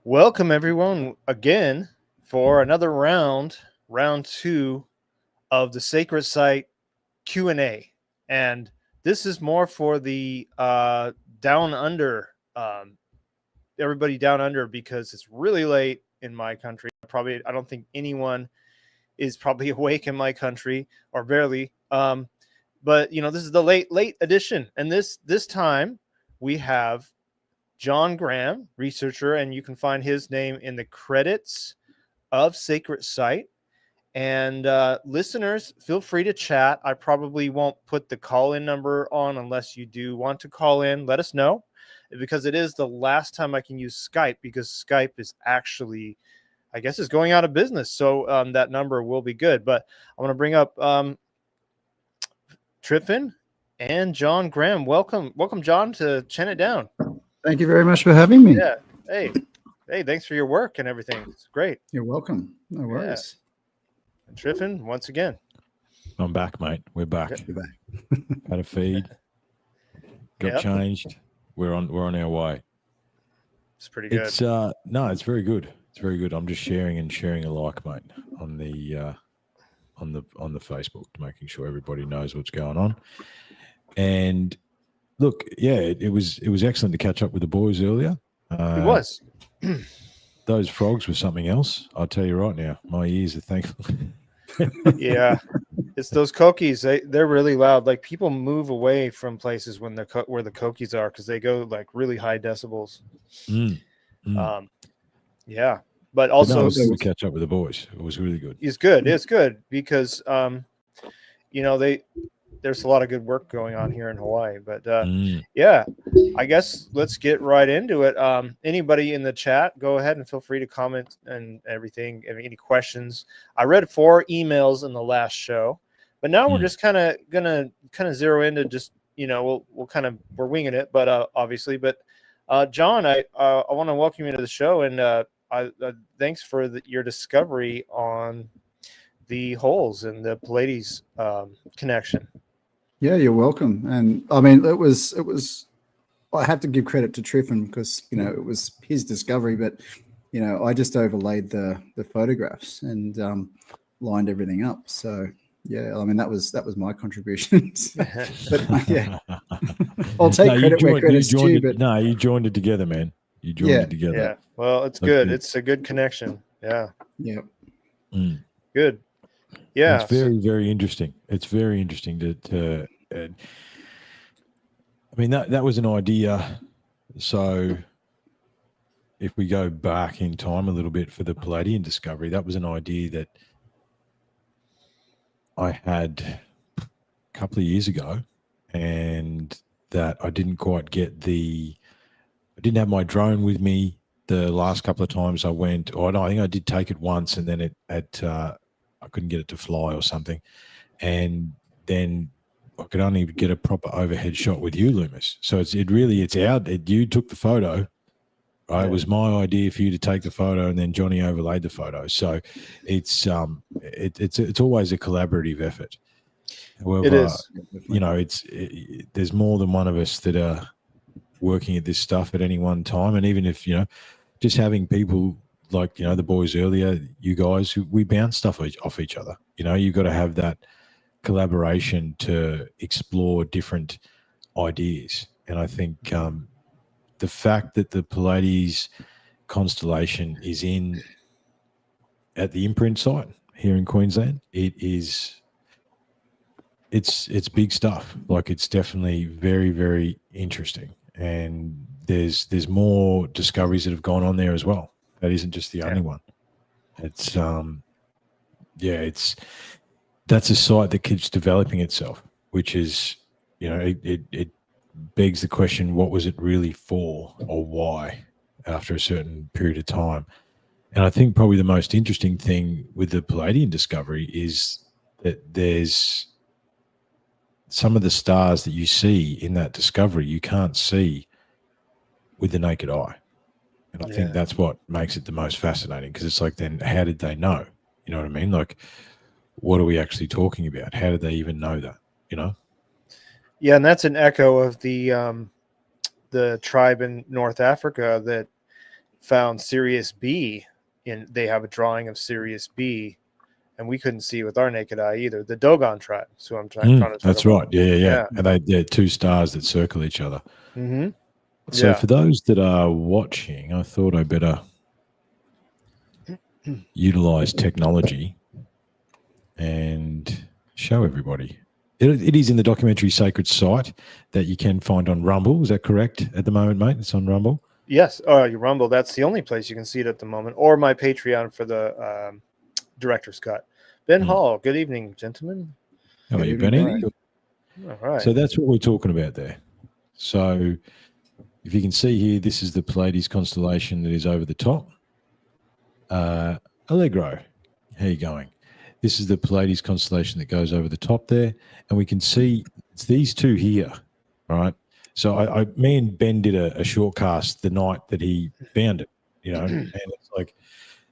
Welcome everyone again for another round two of the Sacred Site Q&A. And this is more for the down under, everybody down under, because it's really late in my country. I don't think anyone is probably awake in my country, or barely. But this is the late edition, and this time we have John Graham, researcher, and you can find his name in the credits of Sacred Site. And listeners, feel free to chat. I probably won't put the call-in number on unless you do want to call in. Let us know, because it is the last time I can use Skype, because Skype is actually, I guess, is going out of business. So that number will be good. But I want to bring up Tryfon and John Graham. Welcome, John, to Chin It Down. Thank you very much for having me. Yeah. Hey, thanks for your work and everything. It's great. You're welcome. No worries. Yeah. And Tryfon, once again. I'm back, mate. We're back. You're back. Had a feed. Got changed. We're on our way. It's pretty good. It's it's very good. It's very good. I'm just sharing alike, mate, on the Facebook, making sure everybody knows what's going on. And look, yeah, it was excellent to catch up with the boys earlier. It was. Those frogs were something else. I'll tell you right now, my ears are thankful. Yeah, it's those coquis. They're really loud. Like, people move away from places when where the coquis are, because they go like really high decibels. Yeah, but also to catch up with the boys. It was really good. It's good. It's good because there's a lot of good work going on here in Hawaii. But yeah, I guess let's get right into it. Anybody in the chat, go ahead and feel free to comment and everything. Any questions? I read 4 emails in the last show, but now we're just gonna zero into just we're winging it, but obviously. But John, I want to welcome you to the show, and thanks for your discovery on the holes and the Pleiades connection. Yeah, you're welcome. And I mean, it was. I have to give credit to Tryfon, because it was his discovery, but I just overlaid the photographs and lined everything up. So yeah, I mean, that was my contribution. But yeah, I'll take credit where credit's due. But no, you joined it together, man. You joined it together. Yeah, well, it's good. It's a good connection. Yeah. Yeah. Good. Yeah, it's very, very interesting. It's very interesting to I mean, that was an idea. So if we go back in time a little bit for the Palladian discovery, that was an idea that I had a couple of years ago, and that I didn't quite get I didn't have my drone with me the last couple of times I went. I think I did take it once, and then I couldn't get it to fly or something. And then I could only get a proper overhead shot with you, Loomis. So you took the photo, right? Yeah. It was my idea for you to take the photo, and then Johnny overlaid the photo. So it's always a collaborative effort. However, it is. There's more than one of us that are working at this stuff at any one time. And even if, just having people like, the boys earlier, you guys, we bounce stuff off each other. You've got to have that collaboration to explore different ideas. And I think the fact that the Pleiades constellation is at the imprint site here in Queensland, it's big stuff. Like, it's definitely very, very interesting. And there's more discoveries that have gone on there as well. That isn't just the only one. It's that's a site that keeps developing itself, which is, it begs the question, what was it really for, or why, after a certain period of time? And I think probably the most interesting thing with the Palladian discovery is that there's some of the stars that you see in that discovery you can't see with the naked eye. And I think that's what makes it the most fascinating, because it's like, then how did they know? You know what I mean? Like, what are we actually talking about? How did they even know that? Yeah, and that's an echo of the tribe in North Africa that found Sirius B, and they have a drawing of Sirius B, and we couldn't see it with our naked eye either. The Dogon tribe. So I'm trying to talk that's about. right. Yeah. And they're two stars that circle each other. Mm-hmm. So Yeah. for those that are watching, I thought I better utilize technology and show everybody. It is in the documentary Sacred Site that you can find on Rumble. Is that correct at the moment, mate? It's on Rumble. Yes. Your Rumble. That's the only place you can see it at the moment, or my Patreon for the director's cut. Ben Hall. Good evening, gentlemen. How are you, Good Benny? evening, All right. So that's what we're talking about there. So if you can see here, this is the Pleiades constellation that is over the top. Allegro, how you going? This is the Pleiades constellation that goes over the top there. And we can see it's these two here, all right? So me and Ben did a short cast the night that he found it, and it's like,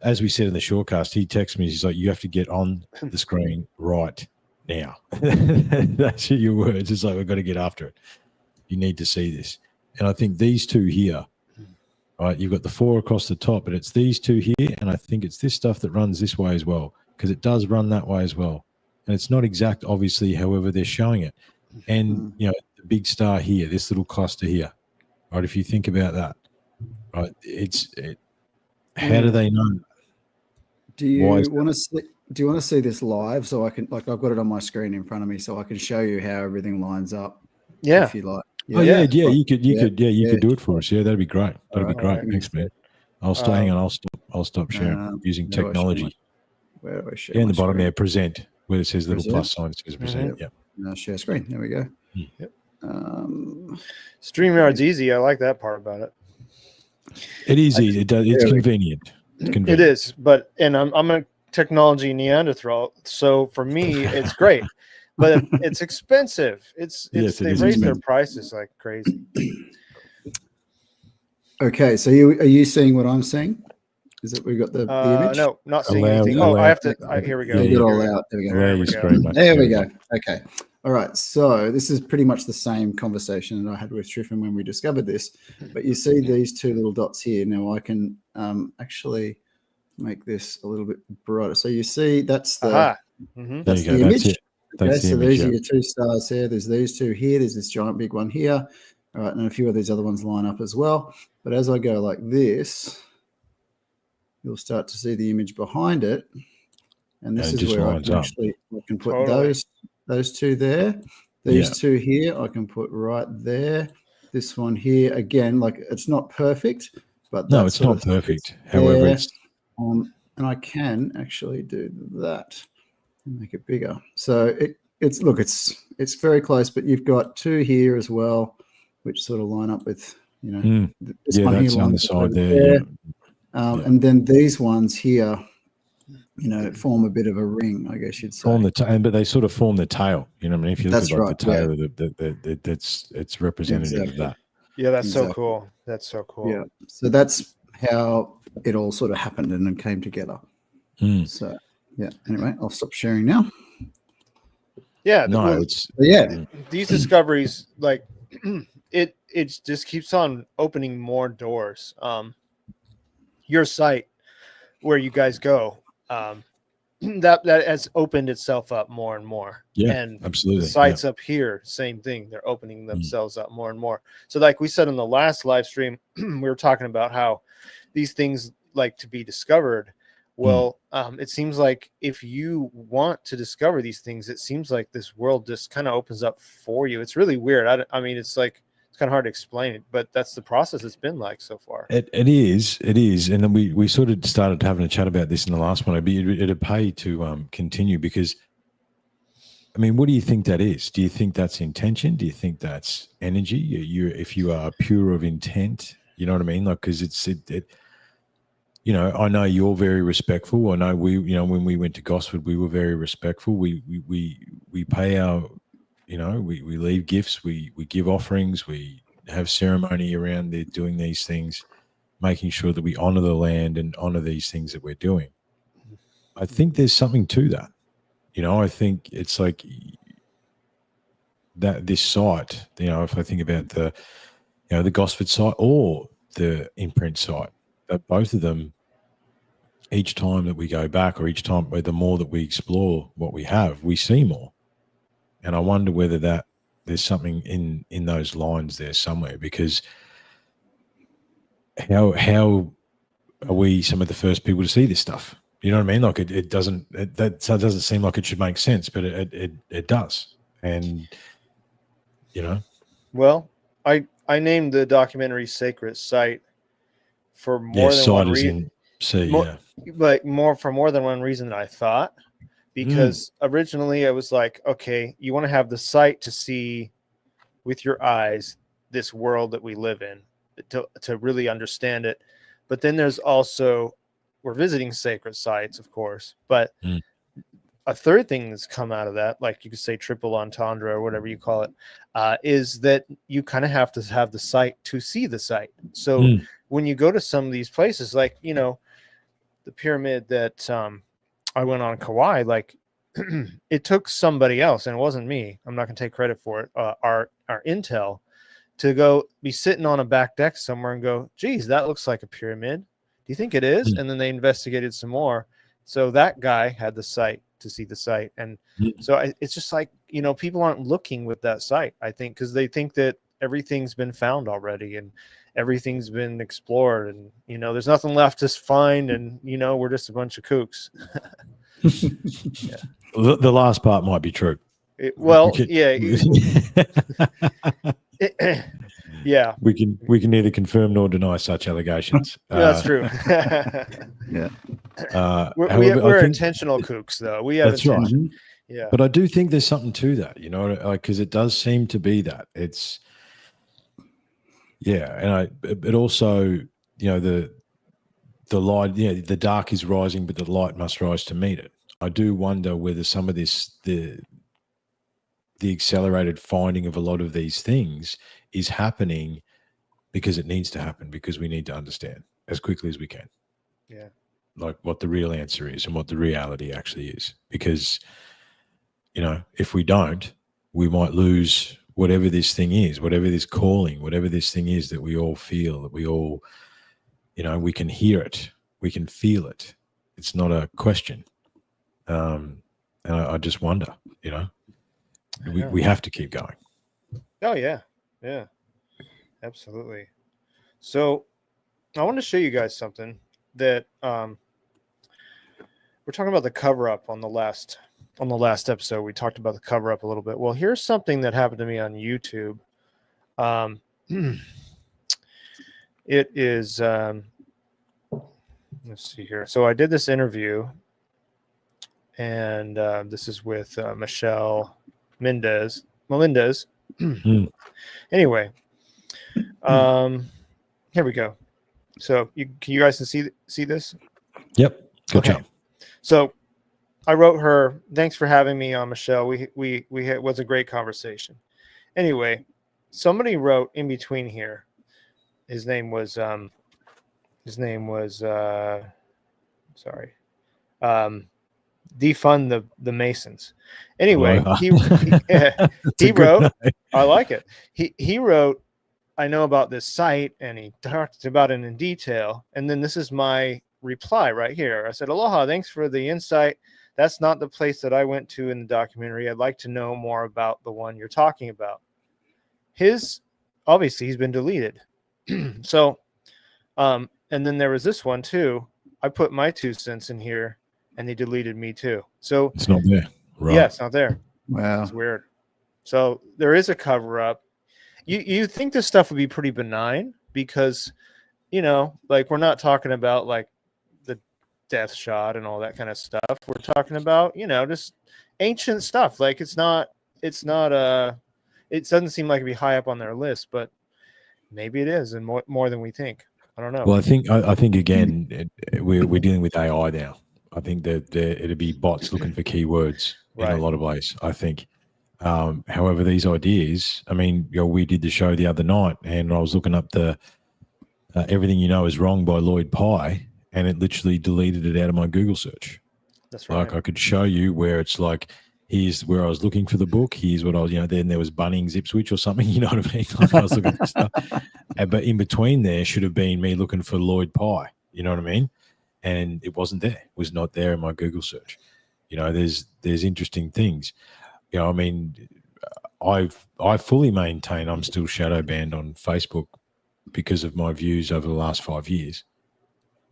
as we said in the short cast, he texted me, he's like, you have to get on the screen right now. That's your words. It's like, we've got to get after it. You need to see this. And I think these two here, right, you've got the 4 across the top, but it's these two here, and I think it's this stuff that runs this way as well, because it does run that way as well. And it's not exact, obviously, however they're showing it. And, the big star here, this little cluster here, right, if you think about that, right, how do they know? Do you want to see? Do you want to see this live so I can, like, I've got it on my screen in front of me so I can show you how everything lines up? Yeah. If you like. Yeah, you could do it for us. Yeah, that'd be great. That'd be great. Right. Thanks, man. Hang on. I'll stop sharing using no, technology. Where do I share? In the my bottom screen? there, present, where it says little Present. plus sign, it says present. Mm-hmm. Yep. No, share screen. There we go. Yep. Um, StreamYard's easy. I like that part about it. It is easy. It's convenient. It's It convenient. is, but I'm a technology Neanderthal, so for me it's great, but it's expensive. It's Yes, it they is raise their expensive. prices like crazy. okay, so are you seeing what I'm seeing? Is it we got the image? No, not seeing Allow- anything. allow- I have to. Here we go. Yeah, Get you it go. all out. There we go. Allow There your we go. screen, mate. There we go. Okay. All right. So this is pretty much the same conversation that I had with Triffin when we discovered this. But you see these two little dots here. Now I can actually make this a little bit brighter. So you see that's the Aha. Mm-hmm. There that's you go. the That's image. it. That's Okay, the so image. these Yeah. are your two stars here. There's these two here. There's this giant big one here. All right, and a few of these other ones line up as well. But as I go like this, you'll start to see the image behind it. And this And it is just where I lines can up. actually I can put Totally. those two there. These Yeah. two here, I can put right there. This one here, again, like it's not perfect, but No, that's it's not sort of perfect. However, there. it's And I can actually do that and make it bigger. So it's very close, but you've got two here as well, which sort of line up with this yeah, one that's here on the lines up side over there. Yeah. Yeah. And then these ones here, form a bit of a ring, I guess you'd say. Form the tail, but they sort of form the tail. You know what I mean? If you look That's at like right, the tail, it's representative of Exactly. that. Yeah, that's so Exactly. cool. That's so cool. Yeah. So that's how it all sort of happened and then came together. Mm. So yeah. Anyway, I'll stop sharing now. Yeah. No, well, it's But yeah. these discoveries, like it just keeps on opening more doors. Your site where you guys go, that has opened itself up more and more. yeah, And absolutely. the sites up here, same thing. They're opening themselves up more and more. So like we said in the last live stream, we were talking about how these things like to be discovered. Well, it seems like if you want to discover these things, it seems like this world just kind of opens up for you. It's really weird. I mean, it's like, it's kind of hard to explain it, but that's the process it's been like so far. It is. And then we sort of started having a chat about this in the last one. It'd pay to continue because, I mean, what do you think that is? Do you think that's intention? Do you think that's energy? If you are pure of intent, you know what I mean? Like, because I know you're very respectful. I know when we went to Gosford, we were very respectful. We pay our, we leave gifts, we give offerings, we have ceremony around there doing these things, making sure that we honor the land and honor these things that we're doing. I think there's something to that. I think it's like that this site, if I think about the Gosford site or the imprint site, both of them, each time that we go back, or each time, the more that we explore what we have, we see more. And I wonder whether there's something in those lines there somewhere, because how are we some of the first people to see this stuff? You know what I mean? Like it doesn't seem like it should make sense, but it does. And Well, I named the documentary Sacred Site for more than one reason. But for more than one reason than I thought. Because originally I was like, okay, you want to have the sight to see with your eyes this world that we live in, to really understand it. But then there's also, we're visiting sacred sites, of course, but a third thing that's come out of that, like you could say triple entendre or whatever you call it, is that you kind of have to have the sight to see the site. So when you go to some of these places, like, the pyramid that I went on Kauai, like it took somebody else, and it wasn't me. I'm not going to take credit for it. Our intel, to go be sitting on a back deck somewhere and go, geez, that looks like a pyramid. Do you think it is? And then they investigated some more. So that guy had the sight to see the site. And so it's just like, people aren't looking with that sight, I think, because they think that everything's been found already and everything's been explored, and there's nothing left to find, and we're just a bunch of kooks. Yeah. The last part might be true. Yeah. We can neither confirm nor deny such allegations. That's true. Yeah. We're intentional kooks, though. We have. That's right. Yeah. But I do think there's something to that, because it does seem to be that it's. Yeah, and it also, the light, the dark is rising, but the light must rise to meet it. I do wonder whether some of this, the accelerated finding of a lot of these things is happening because it needs to happen, because we need to understand as quickly as we can. Yeah. Like what the real answer is and what the reality actually is. Because, if we don't, we might lose whatever this thing is, whatever this calling, whatever this thing is that we all feel, that we all, we can hear it, we can feel it. It's not a question. And I just wonder, we have to keep going. Oh, yeah. Yeah, absolutely. So I want to show you guys something that we're talking about, the cover up on the last episode. We talked about the cover up a little bit. Well, here's something that happened to me on YouTube. It is, let's see here. So I did this interview, and this is with Michelle Melendez. Anyway, here we go. So you guys can see this? Yep. Good job. So I wrote her, thanks for having me on, Michelle. We had, was a great conversation. Anyway, somebody wrote in between here. His name was defund the Masons. Anyway, he wrote, I like it. He wrote, I know about this site, and he talked about it in detail. And then this is my reply right here. I said, aloha, thanks for the insight. That's not the place that I went to in the documentary. I'd like to know more about the one you're talking about. Obviously he's been deleted. So, and then there was this one too. I put my 2 cents in here, and they deleted me too. So it's not there. Right. Yeah, it's not there. Wow. It's weird. So there is a cover up. You think this stuff would be pretty benign because, like we're not talking about like the death shot and all that kind of stuff. We're talking about, just ancient stuff. Like it doesn't seem like it'd be high up on their list, but maybe it is, and more than we think. I don't know. Well, I think again, we're dealing with AI now. I think that it'd be bots looking for keywords in a lot of ways, I think. However, these ideas, I mean, we did the show the other night, and I was looking up the Everything You Know Is Wrong by Lloyd Pye, and it literally deleted it out of my Google search. That's right. Like I could show you where it's like, here's where I was looking for the book. Here's what I was, then there was Bunnings Ipswich or something, you know what I mean? Like I was looking for stuff. But in between there should have been me looking for Lloyd Pye. You know what I mean? And it wasn't there. It was not there in my Google search. You know, there's interesting things. You know, I mean, I fully maintain I'm still shadow banned on Facebook because of my views over the last 5 years.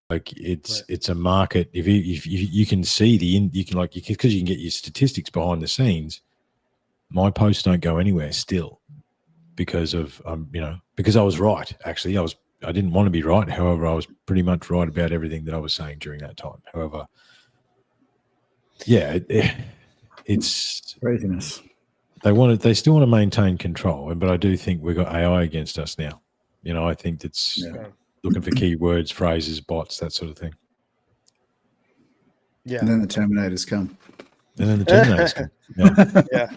Like it's a market. If you can see because you can get your statistics behind the scenes. My posts don't go anywhere still because of because I was right. Actually, I didn't want to be right. However, I was pretty much right about everything that I was saying during that time. However, yeah, it's Craziness. they still want to maintain control, but I do think we've got AI against us now. You know, I think it's looking for keywords, phrases, bots, that sort of thing. Yeah. And then the Terminators come. And then the Terminators come. Yeah. Yeah.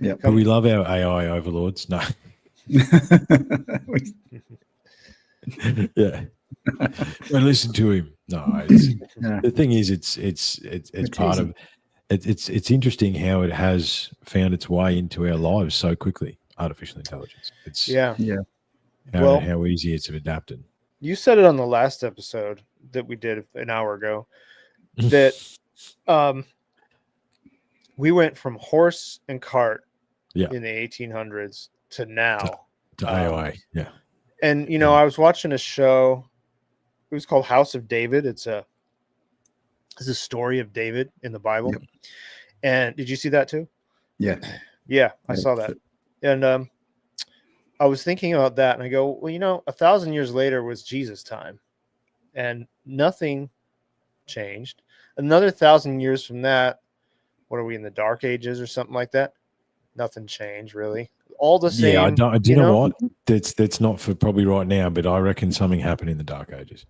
Yeah. But we love our AI overlords. No. Yeah. Don't listen to him. No. The thing is, it's part of it's interesting how it has found its way into our lives so quickly. Artificial intelligence. It's how easy it's adapted. You said it on the last episode that we did an hour ago that we went from horse and cart in the 1800s to now to AI. Yeah. And I was watching a show. It was called House of David. It's a story of David in the Bible. Yep. And did you see that too? Yeah. Yeah, I saw that. And I was thinking about that, and I go, well, 1,000 years later was Jesus' time, and nothing changed. Another 1,000 years from that, what are we in the Dark Ages or something like that? Nothing changed really. All the same. Yeah, I don't. Do you know what? That's not for probably right now, but I reckon something happened in the Dark Ages.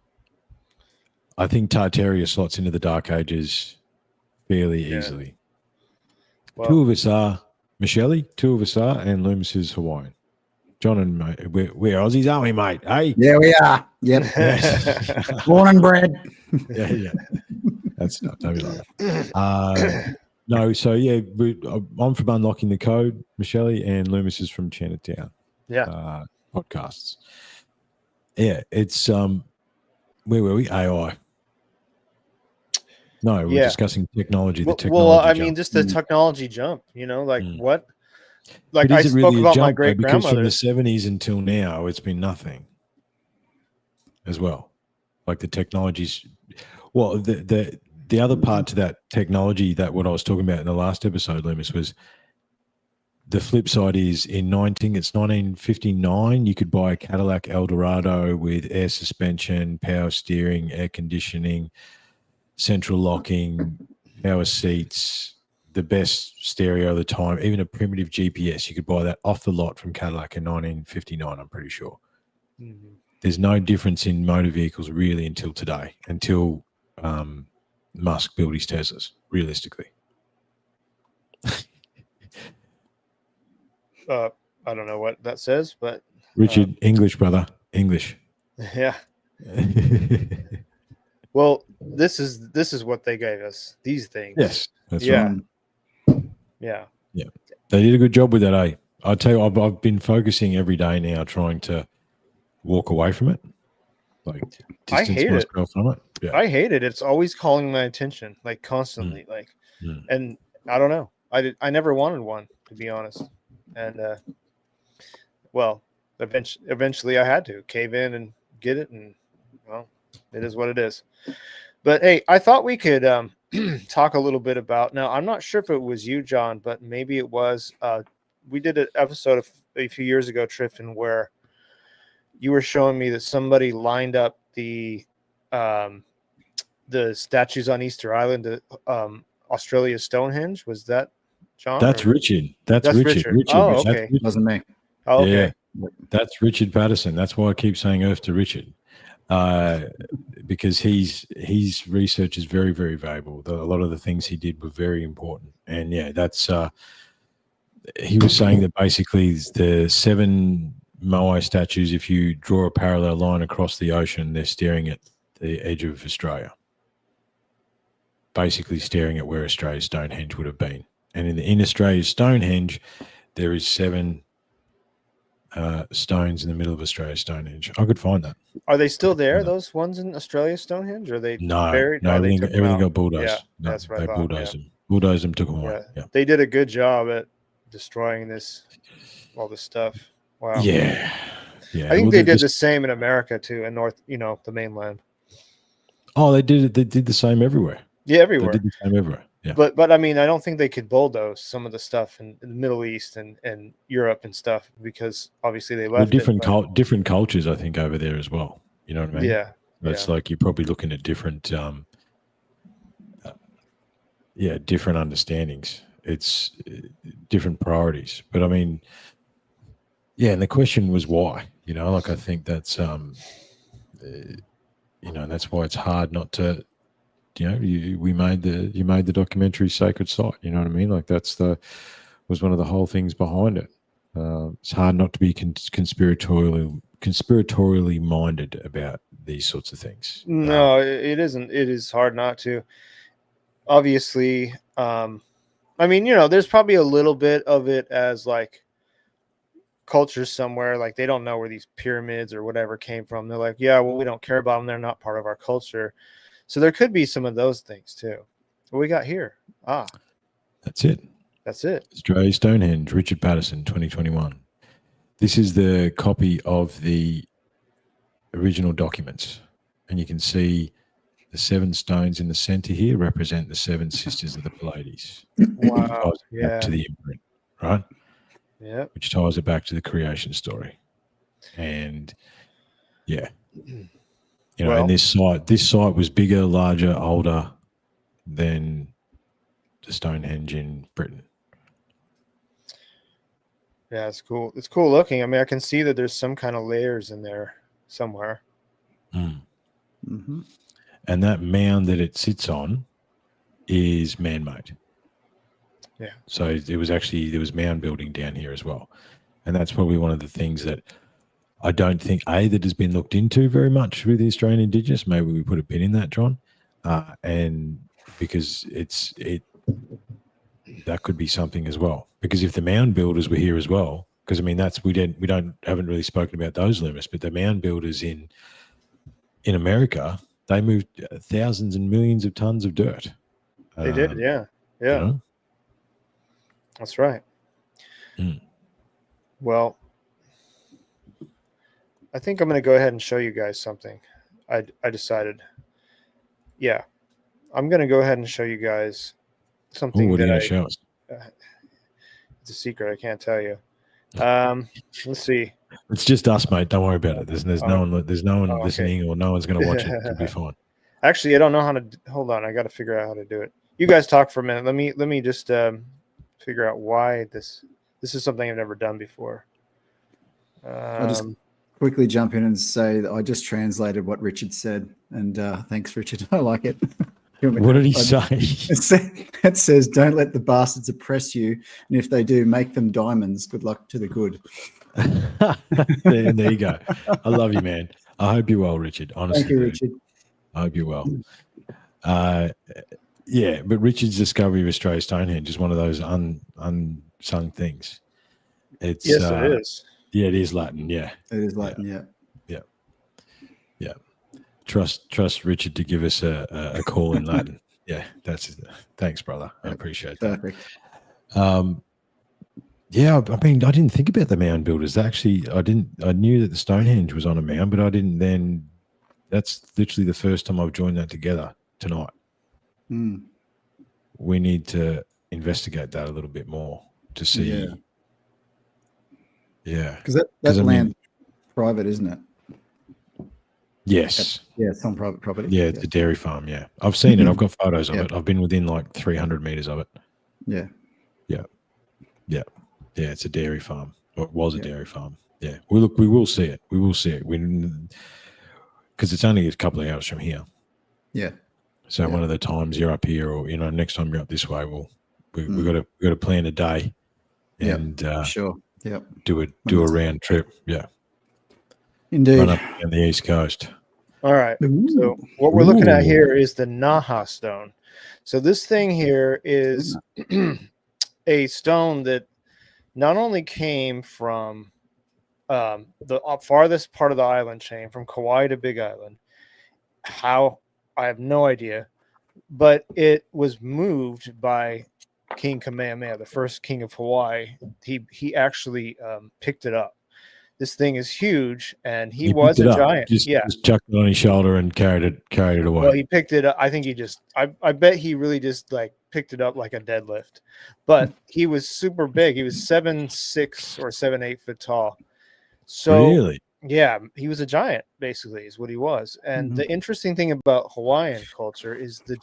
I think Tartaria slots into the Dark Ages fairly easily. Well, two of us are Michelle, two of us are, and Loomis is Hawaiian. John and mate, we're Aussies, aren't we, mate? Hey? Yeah, we are. Yep. Born and bred. Yeah. That's not, don't be like that. No, so yeah, I'm from Unlocking the Code, Michelle, and Loomis is from Chinatown. Yeah. Podcasts. Yeah, it's where were we? AI. No, we're discussing technology. The technology. Well, I mean, just the technology jump. What? Like but I is it spoke really about a jump, my great because from grandmother. the 70s until now, it's been nothing. As well, like the technologies. Well, the other part to that technology, that what I was talking about in the last episode, Loomis, was the flip side is it's 1959, you could buy a Cadillac Eldorado with air suspension, power steering, air conditioning, central locking, power seats, the best stereo of the time, even a primitive GPS. You could buy that off the lot from Cadillac in 1959, I'm pretty sure. Mm-hmm. There's no difference in motor vehicles really until today, until Musk built his Teslas, realistically. I don't know what that says, but Richard, English, brother, English. Yeah. Well, this is what they gave us. These things. Yes, that's right. Yeah. Yeah, they did a good job with that. I tell you, I've been focusing every day now, trying to walk away from it. Like, I hate it. From it. Yeah. I hate it. It's always calling my attention, like constantly. And I don't know. I never wanted one, to be honest. And well, eventually I had to cave in and get it, and well, it is what it is. But hey, I thought we could talk a little bit about. Now, I'm not sure if it was you, John, but maybe it was. We did an episode a few years ago, Triffin, where you were showing me that somebody lined up the statues on Easter Island to Australia's Stonehenge. Was that John? That's Richard. That's Richard. Oh, okay. That wasn't me. Oh, okay. Yeah, that's Richard Patterson. That's why I keep saying Earth to Richard, because his research is very, very valuable. A lot of the things he did were very important. And yeah, that's he was saying that basically the 7 Moai statues, if you draw a parallel line across the ocean, they're staring at the edge of Australia, basically staring at where Australia's Stonehenge would have been. And in Australia's Stonehenge, there is 7 stones in the middle of Australia, Stonehenge. I could find that. Are they still there? Yeah. Those ones in Australia, Stonehenge? Or are they No, buried? no, Oh, they everything, took them everything out. got bulldozed. Yeah, No, that's what I they thought. bulldozed them. Bulldozed them, took them away. Yeah. They did a good job at destroying all this stuff. Wow. Yeah. I think they did the same in America too, in the mainland. Oh, they did it. They did the same everywhere. Yeah, They everywhere. did the same everywhere. Yeah. But I mean, I don't think they could bulldoze some of the stuff in the Middle East and Europe and stuff, because obviously they Well, left different cultures, I think, over there as well. You know what I mean? Yeah. It's like you're probably looking at different, different understandings. It's different priorities. But I mean, yeah, and the question was why. I think that's that's why it's hard not to. You made the documentary Sacred Site. You know what I mean? Like was one of the whole things behind it. It's hard not to be conspiratorially minded about these sorts of things. No, it isn't. It is hard not to. Obviously, I mean, there's probably a little bit of it as like culture somewhere, like they don't know where these pyramids or whatever came from. They're like, yeah, well, we don't care about them. They're not part of our culture. So there could be some of those things too. What we got here? That's it. Australia Stonehenge, Richard Patterson, 2021. This is the copy of the original documents, and you can see the 7 stones in the center here represent the 7 sisters of the Pleiades. Wow. Back to the imprint, right? Yeah. Which ties it back to the creation story. And yeah. And this site was bigger, larger, older than the Stonehenge in Britain. Yeah, it's cool. It's cool looking. I mean, I can see that there's some kind of layers in there somewhere. Mm. Mm-hmm. And that mound that it sits on is man-made. Yeah. So there was mound building down here as well. And that's probably one of the things that I don't think, that has been looked into very much with the Australian Indigenous. Maybe we put a pin in that, John. And because that could be something as well. Because if the mound builders were here as well, because I mean haven't really spoken about those Loomis, but the mound builders in America, they moved thousands and millions of tons of dirt. They did, yeah. That's right. Mm. Well, I think I'm going to go ahead and show you guys something. I decided. Yeah, I'm going to go ahead and show you guys something. What are you going to show us? It's a secret. I can't tell you. Let's see. It's just us, mate. Don't worry about it. There's no one listening, or no one's going to watch it. It'll be fine. Actually, I don't know how to. Hold on, I got to figure out how to do it. You guys talk for a minute. Let me just figure out why this is something I've never done before. I'll just quickly jump in and say that I just translated what Richard said, and thanks, Richard. I like it. What did he say? It says, "Don't let the bastards oppress you, and if they do, make them diamonds. Good luck to the good." there you go. I love you, man. I hope you're well, Richard. Honestly, thank you, Richard. I hope you're well. Yeah, but Richard's discovery of Australia Stonehenge is one of those unsung things. It's yes, it is. Yeah, it is Latin. Yeah, it is Latin. Yeah. Trust Richard to give us a call in Latin. Yeah, thanks, brother. I appreciate that. Perfect. Yeah, I mean, I didn't think about the mound builders. Actually, I knew that the Stonehenge was on a mound, but I didn't then. That's literally the first time I've joined that together tonight. Mm. We need to investigate that a little bit more to see. Yeah. Because that land private, isn't it? Yes. Yeah, it's on private property. Yeah, it's a dairy farm. Yeah, I've seen it. I've got photos of it. I've been within like 300 meters of it. Yeah. It's a dairy farm. Or it was a dairy farm. Yeah. We will see it. We will see it. Because it's only a couple of hours from here. Yeah. So one of the times you're up here, or next time you're up this way, we got to plan a day, and sure. Yeah. Do a round trip. Yeah. Indeed. Run up down the East Coast. All right. So what we're looking at here is the Naha stone. So this thing here is a stone that not only came from the farthest part of the island chain from Kauai to Big Island. How, I have no idea, but it was moved by King Kamehameha, the first king of Hawaii. He actually picked it up. This thing is huge, and he was picked a it up, giant. just chucked it on his shoulder and carried it away. Well, he picked it up. I think he just, I bet he really just like picked it up like a deadlift. But he was super big. He was 7'6" or 7'8" foot tall. So Really? yeah, he was a giant, basically, is what he was. And Mhm. the interesting thing about Hawaiian culture is the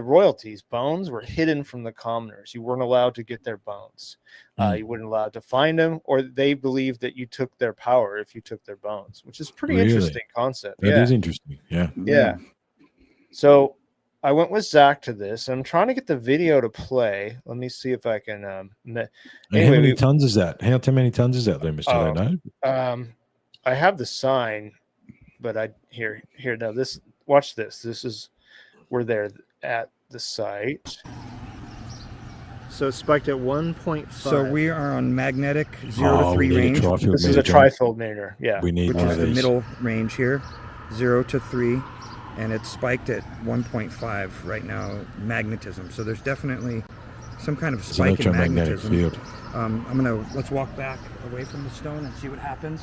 royalties' bones were hidden from the commoners. You weren't allowed to get their bones. You weren't allowed to find them, or they believed that you took their power if you took their bones, which is pretty Really? interesting concept. That yeah. is interesting. Yeah. Yeah. So I went with Zach to this. I'm trying to get the video to play. Let me see if I can. And Anyway, how many tons is that? How many tons is that, Loomis? Do Oh. they know? I have the sign, but here now. Watch this. We're there at the site. So it's spiked at 1.5. So we are on magnetic 0 to 3 we need a range, tri-field This is a meter, John. trifold meter. Yeah. We need which one is of the these. middle range here, 0 to 3, and it's spiked at 1.5 right now, magnetism. So there's definitely some kind of It's spike in electromagnetic magnetism. field. Let's walk back away from the stone and see what happens.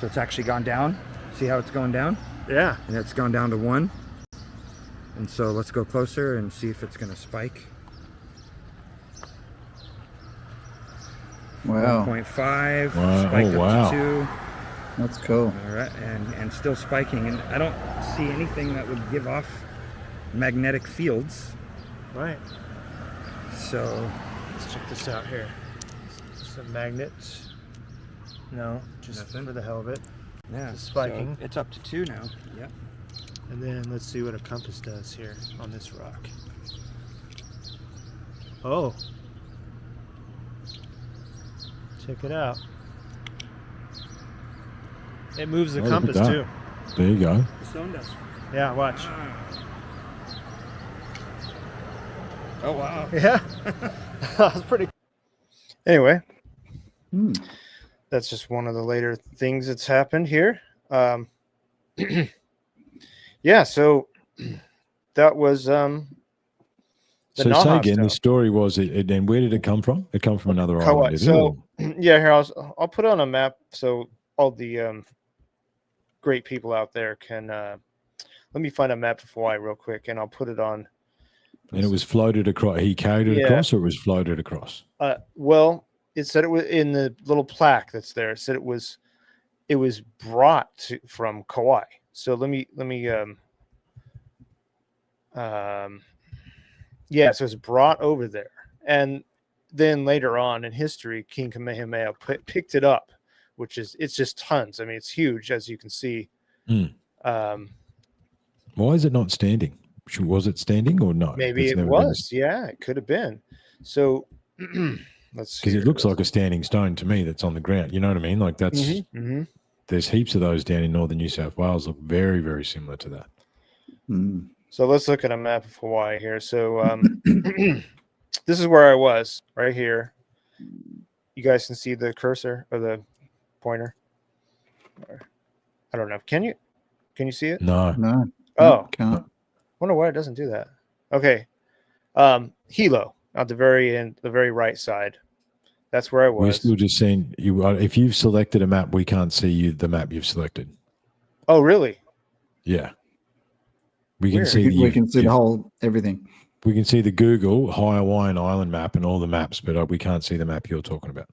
So it's actually gone down. See how it's going down? Yeah. And it's gone down to 1. And so let's go closer and see if it's going to spike. Wow, 1.5, Wow. spiked Oh, wow. up to 2. that's cool. All right, and still spiking, and I don't see anything that would give off magnetic fields. Right. So Let's check this out here. Just a magnet. No, just Nothing. for the hell of it. yeah, It's spiking. So it's up to 2 now. Yep. And then let's see what a compass does here on this rock. Oh. Check it out. It moves the Oh, look at compass that. too. There you go. The stone does. Yeah, watch. Oh wow. Yeah. That's pretty. Anyway, Hmm. that's just one of the later things that's happened here. Yeah, so that was the So say Naha again, stone. the story was it, and where did it come from? It come from another Kauai. island. did it? So yeah, here I'll put it on a map so all the great people out there can. Let me find a map of Hawaii real quick, and I'll put it on. And it was floated across. He carried it Yeah. across, or it was floated across. Well, it said it was in the little plaque that's there. It said it was brought from Kauai. So let me yeah, so it's brought over there, and then later on in history, King Kamehameha picked it up, it's just tons. I mean, it's huge, as you can see. Hmm. Why is it not standing? Was it standing or not? Maybe It's it never been- was. Yeah, it could have been. So let's see. Because it looks like a standing stone to me that's on the ground. You know what I mean? Like that's Mm-hmm. there's heaps of those down in northern New South Wales look very, very similar to that. Hmm. So let's look at a map of Hawaii here. So this is where I was, right here. You guys can see the cursor or the pointer. I don't know. Can you see it? No. No. Oh, Can't. wonder why it doesn't do that. Okay. Hilo at the very end, the very right side. That's where I We're was. still just seeing you. If you've selected a map, we can't see the map you've selected. Oh, really? Yeah. We can Weird. see We can see the whole everything. We can see the Google Hawaiian Island map and all the maps, but we can't see the map you're talking about.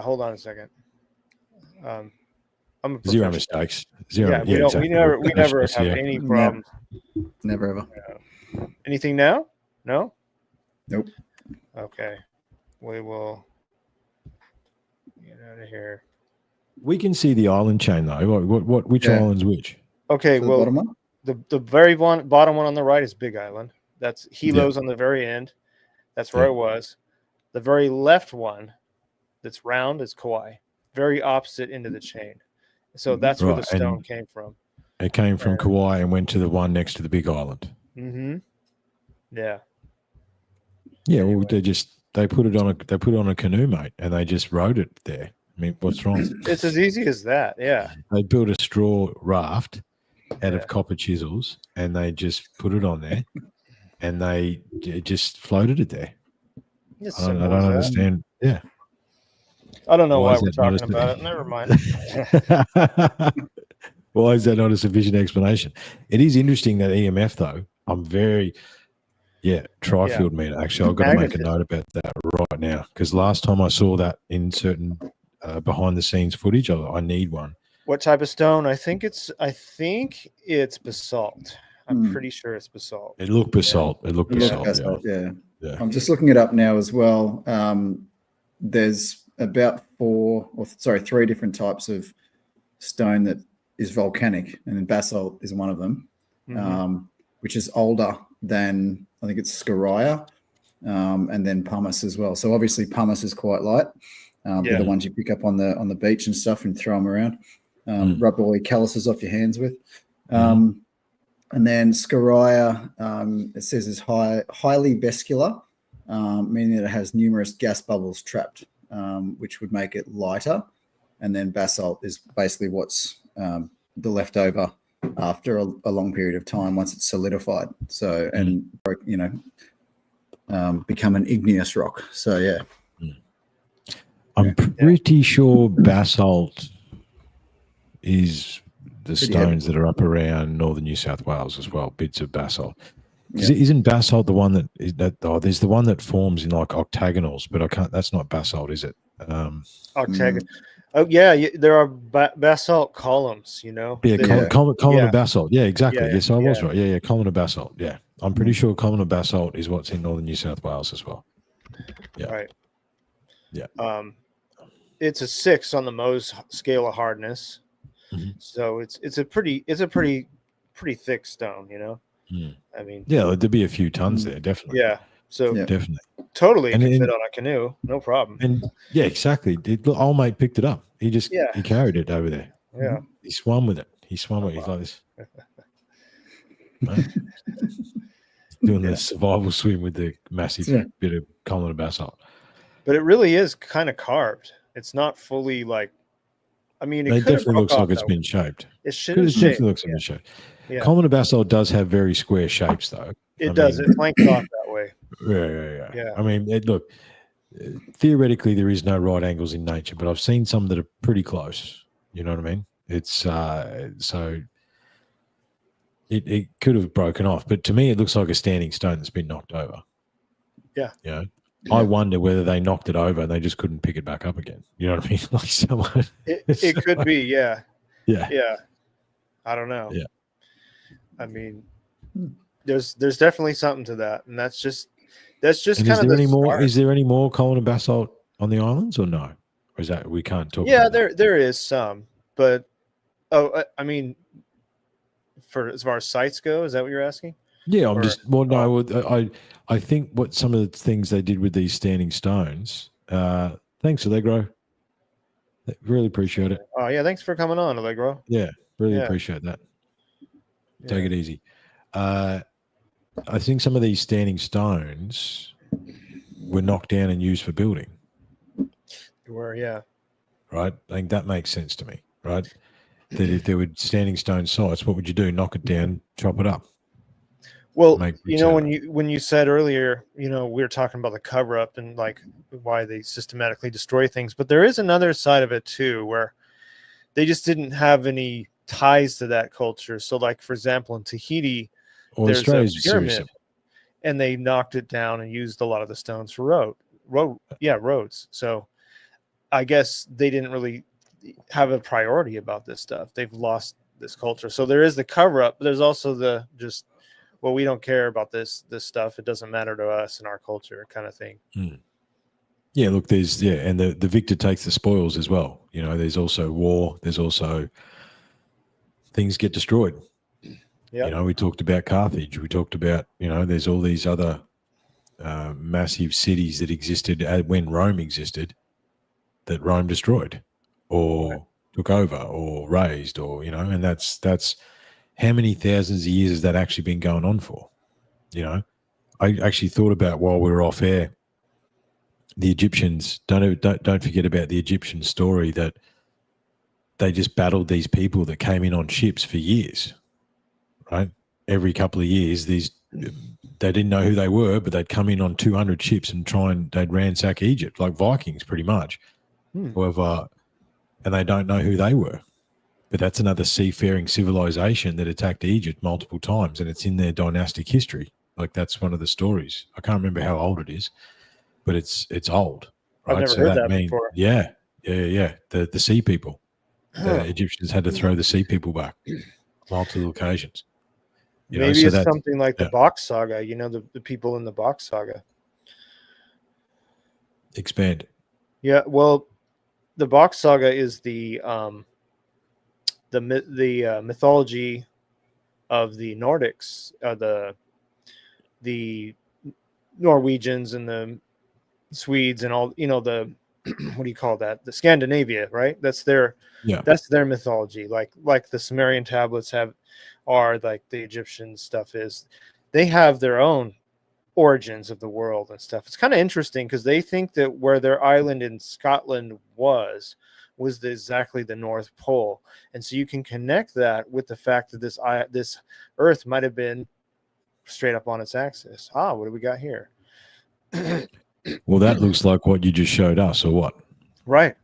Hold on a second. I'm a Zero professional. mistakes. Zero. Yeah, we exactly. never have Yeah. any Never. problems. Never ever. Anything now? No? Nope. Okay. We will get out of here. We can see the island chain though. Which Yeah. island's which? Okay, So the well, bottom one? the very bottom one on the right is Big Island. That's Hilo's on the very end. That's where Yeah. I was. The very left one that's round is Kauai. Very opposite end of the chain. So that's where the Right, and- stone came from. It came from Kauai and went to the one next to the big island. Mm-hmm. Yeah. Yeah, well, Anyway. they put it on a canoe, mate, and they just rode it there. I mean, what's wrong? It's as easy as that. Yeah. They built a straw raft out Yeah. of copper chisels, and they just put it on there, and it just floated it there. It's I don't simple as that. understand. Yeah. I don't know Why why is we're that not talking a- about it. Never mind. Why is that not a sufficient explanation? It is interesting that EMF, though. I'm very, tri-field meter. Actually, I've got to make a Magnetism. note about that right now, because last time I saw that in certain behind-the-scenes footage, I need one. What type of stone? I think it's basalt. I'm Hmm. pretty sure it's basalt. It looked basalt. It looked It looks basalt. basalt, yeah. Yeah. I'm just looking it up now as well. There's about three different types of stone that is volcanic, and then basalt is one of them, Mhm. which is older than, I think it's scoria, and then pumice as well. So obviously pumice is quite light. They're Yeah. the ones you pick up on the beach and stuff and throw them around, Mm. rub all your calluses off your hands with. And then scoria, it says is highly vascular, meaning that it has numerous gas bubbles trapped, which would make it lighter. And then basalt is basically what's the leftover after a long period of time once it's solidified. So, and become an igneous rock. So, yeah. I'm pretty sure basalt is the Pretty stones that are up around northern New South Wales as well, bits of basalt. Yeah. Isn't basalt the one there's the one that forms in like octagonals, but that's not basalt, is it? Octagon. Oh yeah, there are basalt columns. Column of basalt. Yeah, exactly. Yeah, yes, I was yeah. right. Yeah, column of basalt. Yeah, I'm pretty sure column of basalt is what's in northern New South Wales as well. Yeah. Right. Yeah. It's a 6 on the Mohs scale of hardness. Mhm. So it's a pretty thick stone, Mm. I mean, Yeah, there'd be a few tons there, definitely. yeah. So Yeah. Definitely. totally And can then- fit on a canoe, no problem. And yeah, exactly. Old mate picked it up. He just Yeah. he carried it over there. Yeah. He swam with it. He's like this. Right? Doing the survival swim with the massive Yeah. bit of column of basalt. But it really is kind of carved. It's not fully like, I mean, It could have definitely broke looks off like it's that been way. shaped. It should It have definitely shaped. looks like it's shaped. Yeah. Column of basalt does have very square shapes, though. It I does. mean- It flanked off that way. Yeah. Yeah. I mean, look, theoretically, there is no right angles in nature, but I've seen some that are pretty close. You know what I mean? It's so it could have broken off, but to me, it looks like a standing stone that's been knocked over. Yeah. You know, I wonder whether they knocked it over and they just couldn't pick it back up again. You know what I mean? Like someone. It could be. Yeah. Yeah. Yeah. I don't know. Yeah. I mean, there's definitely something to that, and that's just And kind is of there any more? start. Is there any more column of basalt on the islands, or no? Or is that we can't talk? Yeah, about that? there is some, but I mean, for as far as sites go, is that what you're asking? Yeah, I'm Or- just well. No, I think what some of the things they did with these standing stones. Thanks, Allegro. Really appreciate it. Oh yeah, thanks for coming on, Allegro. Yeah, really Yeah. appreciate that. Yeah. Take it easy. I think some of these standing stones were knocked down and used for building. Yeah. Right? I think that makes sense to me. Right? That if there were standing stone sites, what would you do? Knock it down, chop it up. Well, Make you know, bricks when you said earlier, we were talking about the cover up and like why they systematically destroy things, but there is another side of it too, where they just didn't have any ties to that culture. So, like for example, in Tahiti, Or there's Australia's a serious. pyramid, and they knocked it down and used a lot of the stones for roads. So, I guess they didn't really have a priority about this stuff. They've lost this culture. So there is the cover up, but there's also the just, well, we don't care about this stuff. It doesn't matter to us and our culture kind of thing. Yeah, look, there's and the victor takes the spoils as well. There's also war. There's also things get destroyed. Yeah. We talked about Carthage. We talked about there's all these other massive cities that existed when Rome existed that Rome destroyed or took over or razed and that's how many thousands of years has that actually been going on for? I actually thought about while we were off air the Egyptians, don't forget about the Egyptian story that they just battled these people that came in on ships for years, right? Every couple of years, they didn't know who they were, but they'd come in on 200 ships and they'd ransack Egypt like Vikings pretty much. However, and they don't know who they were. But that's another seafaring civilization that attacked Egypt multiple times, and it's in their dynastic history. Like that's one of the stories. I can't remember how old it is, but it's old. Right? I've never heard that before. Yeah. The sea people. The Egyptians had to throw the sea people back multiple occasions. Maybe it's something like the Box Saga. You know, the people in the Box Saga. Expand. Yeah, well, the Box Saga is the mythology of the Nordics, the Norwegians and the Swedes and all, the what do you call that? The Scandinavia, right? That's their mythology. Like the Sumerian tablets are like the Egyptian stuff is. They have their own origins of the world and stuff. It's kind of interesting because they think that where their island in Scotland was exactly the North Pole, and so you can connect that with the fact that this Earth might have been straight up on its axis. What do we got here? Well, that looks like what you just showed us, or what? Right.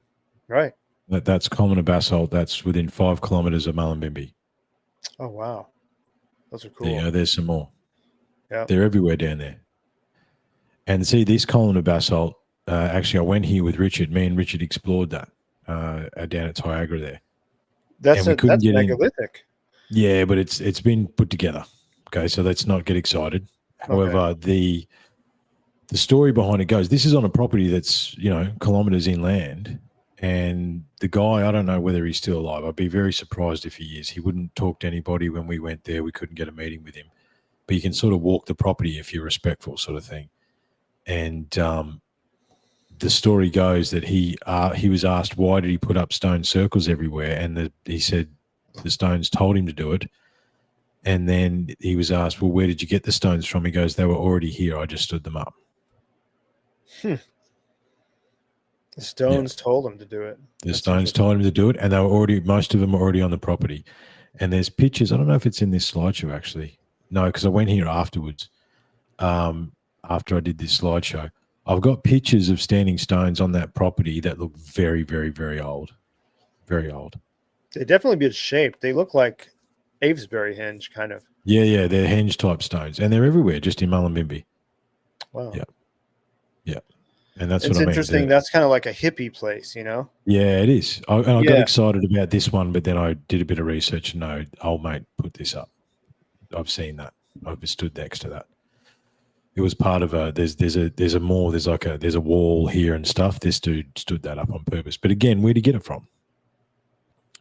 That's columnar basalt. That's within 5 kilometers of Mullumbimby. Oh wow, those are cool. There's some more. Yeah, they're everywhere down there. And see, this columnar basalt. Actually, I went here with Richard. Me and Richard explored that down at Niagara there. That's megalithic. Yeah, but it's been put together. Okay, so let's not get excited. However, the story behind it goes, this is on a property that's, kilometers inland, and the guy, I don't know whether he's still alive. I'd be very surprised if he is. He wouldn't talk to anybody when we went there. We couldn't get a meeting with him. But you can sort of walk the property if you're respectful, sort of thing. And the story goes that he was asked, why did he put up stone circles everywhere? And he said the stones told him to do it. And then he was asked, well, where did you get the stones from? He goes, they were already here. I just stood them up. The stones told him to do it. The stones told him to do it, and most of them were already on the property. And there's pictures. I don't know if it's in this slideshow, actually. No, because I went here afterwards, after I did this slideshow. I've got pictures of standing stones on that property that look very, very, very old. Very old. They definitely be shaped. They look like Avesbury henge, kind of. Yeah, they're henge type stones, and they're everywhere, just in Mullumbimby. Wow. Yeah. And that's it's what I mean. Interesting. That's kind of like a hippie place, Yeah, it is. I got excited about this one, but then I did a bit of research. No, old mate put this up. I've seen that. I've stood next to that. It was part of there's a wall here and stuff. This dude stood that up on purpose. But again, where'd he get it from?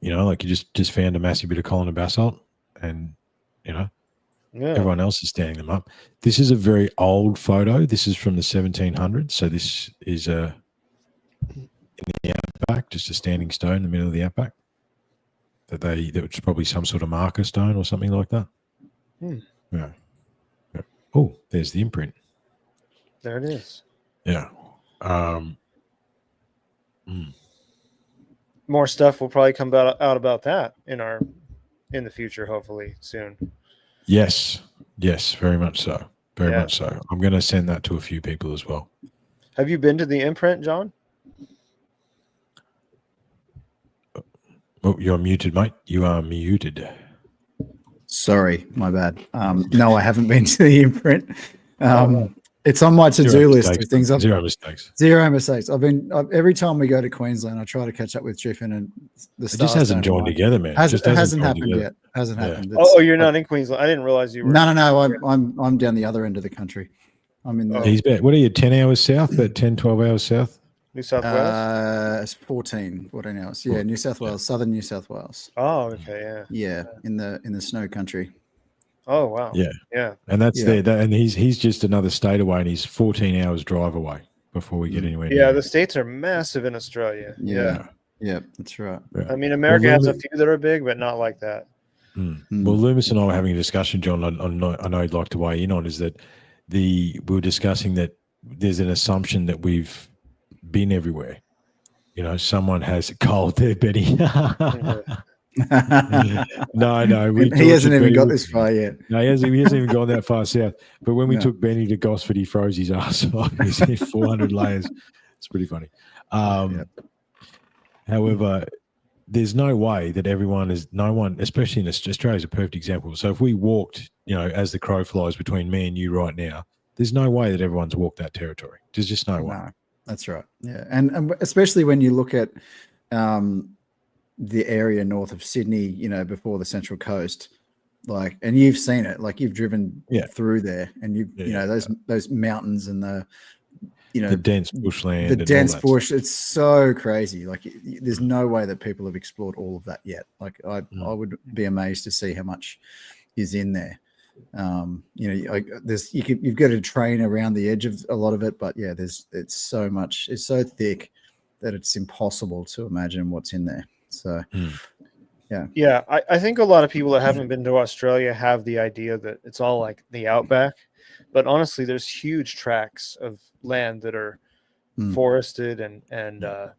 You just found a massive bit of columnar basalt, and everyone else is standing them up. This is a very old photo. This is from the 1700s. So this is in the outback, just a standing stone in the middle of the outback. That was probably some sort of marker stone or something like that. Yeah. Oh, there's the imprint. There it is. Yeah. More stuff will probably come out about that in the future, hopefully soon. Yes, very much so. Very much so. I'm going to send that to a few people as well. Have you been to the imprint, John? Oh, you're muted, mate. You are muted. Sorry, my bad. No, I haven't been to the imprint. It's on my to-do list of things. Zero mistakes. Zero mistakes. Every time we go to Queensland, I try to catch up with Triffin, and the stars it just hasn't joined together, man. It hasn't happened yet. Hasn't happened. Oh, you're not in Queensland. I didn't realize you were. No. I'm down the other end of the country. I'm in. He's back. What are you? 10 hours south, but 10, 12 hours south. New South Wales. It's 14 hours. Yeah, New South Wales, southern New South Wales. Oh, okay, yeah, in the snow country. Oh wow. Yeah. And that's there. And he's just another state away, and he's 14 hours drive away before we get anywhere. Yeah, the states are massive in Australia. Yeah, that's right. Yeah. I mean, America has a few that are big, but not like that. Well, Loomis and I were having a discussion, John. I know you'd like to weigh in on is that we were discussing that there's an assumption that we've been everywhere. You know, someone has a cold there, Benny. No, we he hasn't tortured even Benny got with- this far yet. No, he hasn't even gone that far south. But when we No. took Benny to Gosford, he froze his ass off. He's hit 400 layers. It's pretty funny. However, there's no way that no one, especially in Australia, is a perfect example. So if we walked, you know, as the crow flies between me and you right now, there's no way that everyone's walked that territory. There's just no way. No, that's right. Yeah, and especially when you look at the area north of Sydney, you know, before the Central Coast, like, and you've seen it, like you've driven through there, and you know those mountains and the dense bushland, the and dense all that bush. It's so crazy. Like, there's no way that people have explored all of that yet. Like, I would be amazed to see how much is in there. You know, you've got to train around the edge of a lot of it, but yeah, it's so much. It's so thick that it's impossible to imagine what's in there. So, Yeah, I think a lot of people that haven't been to Australia have the idea that it's all like the outback, but honestly, there's huge tracts of land that are forested and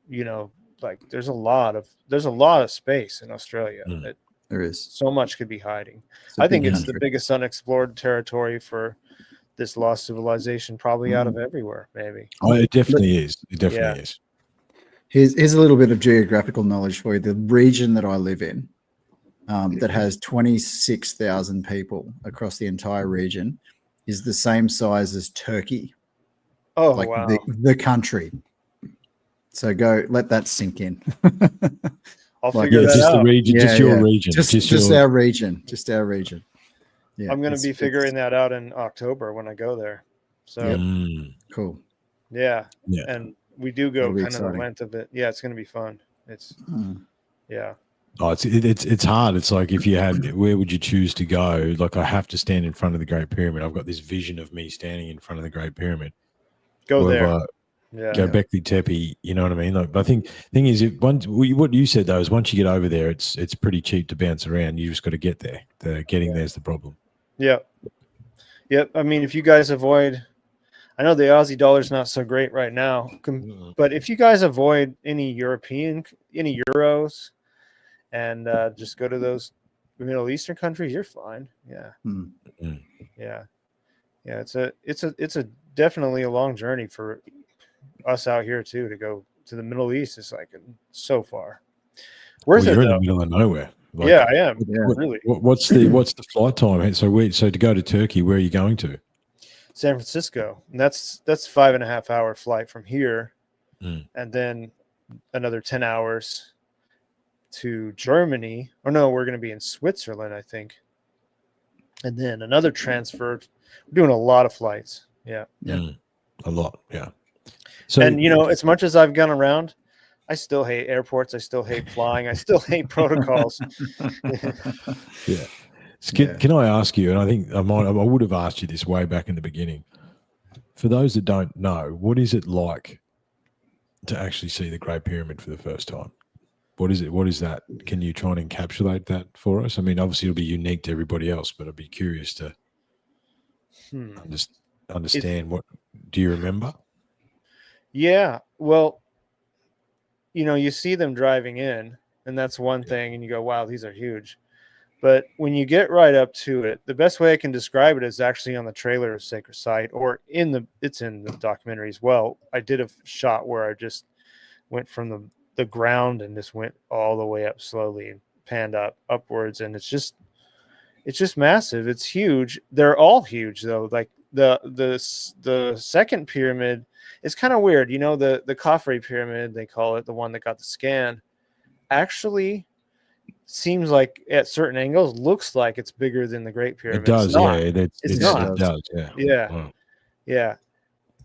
you know, like there's a lot of space in Australia. There is so much could be hiding. It's a I think big it's the country. biggest unexplored territory for this lost civilization, probably out of everywhere, maybe. Oh, it definitely is. It definitely is. Here's a little bit of geographical knowledge for you. The region that I live in, that has 26,000 people across the entire region, is the same size as Turkey. Oh, like wow. the country. So let that sink in. I'll Like, figure that just out. the region, just your region, just our region, just our region. Yeah, I'm going to be figuring that out in October when I go there. So cool. yeah. Yeah. And we do go That'll be kind of the exciting. length of it. Yeah, it's going to be fun. It's yeah. Oh, it's hard. It's like, if you had, where would you choose to go? Like, I have to stand in front of the Great Pyramid. I've got this vision of me standing in front of the Great Pyramid. Go there. Or Göbekli Tepe, you know what I mean? Like, I think thing is, what you said though is, once you get over there, it's pretty cheap to bounce around. You just got to get there. Getting there's the problem. Yep. I mean, if you guys avoid, I know the Aussie dollar's not so great right now, but if you guys avoid any euros and just go to those Middle Eastern countries, you're fine. Yeah. Yeah. It's a definitely a long journey for us out here too, to go to the Middle East. It's like so far. Worth it, you're in though. the middle of nowhere. Like, Yeah, I am. Yeah. Really. What's the flight time? So to go to Turkey, where are you going to? San Francisco. And that's 5.5 hour flight from here. And then another 10 hours to Germany. Or no, we're going to be in Switzerland, I think. And then another transfer. We're doing a lot of flights. Yeah. A lot. Yeah. So, and you know, as much as I've gone around, I still hate airports. I still hate flying. I still hate protocols. Yeah. So can I ask you, and I think I would have asked you this way back in the beginning, for those that don't know, what is it like to actually see the Great Pyramid for the first time? What is it? What is that? Can you try and encapsulate that for us? I mean, obviously it'll be unique to everybody else, but I'd be curious to understand. What do you remember? Yeah. Well, you know, you see them driving in, and that's one thing, and you go, wow, these are huge. But when you get right up to it, the best way I can describe it is actually on the trailer of Sacred Site, or it's in the documentary as well. I did a shot where I just went from the ground and just went all the way up slowly and panned upwards, and it's just massive. It's huge. They're all huge though. Like the second pyramid, it's kind of weird. You know, the Khafre pyramid, they call it, the one that got the scan, actually seems like at certain angles looks like it's bigger than the Great Pyramid. It does, not. yeah. It's not. It does, yeah. Yeah. Wow. Yeah.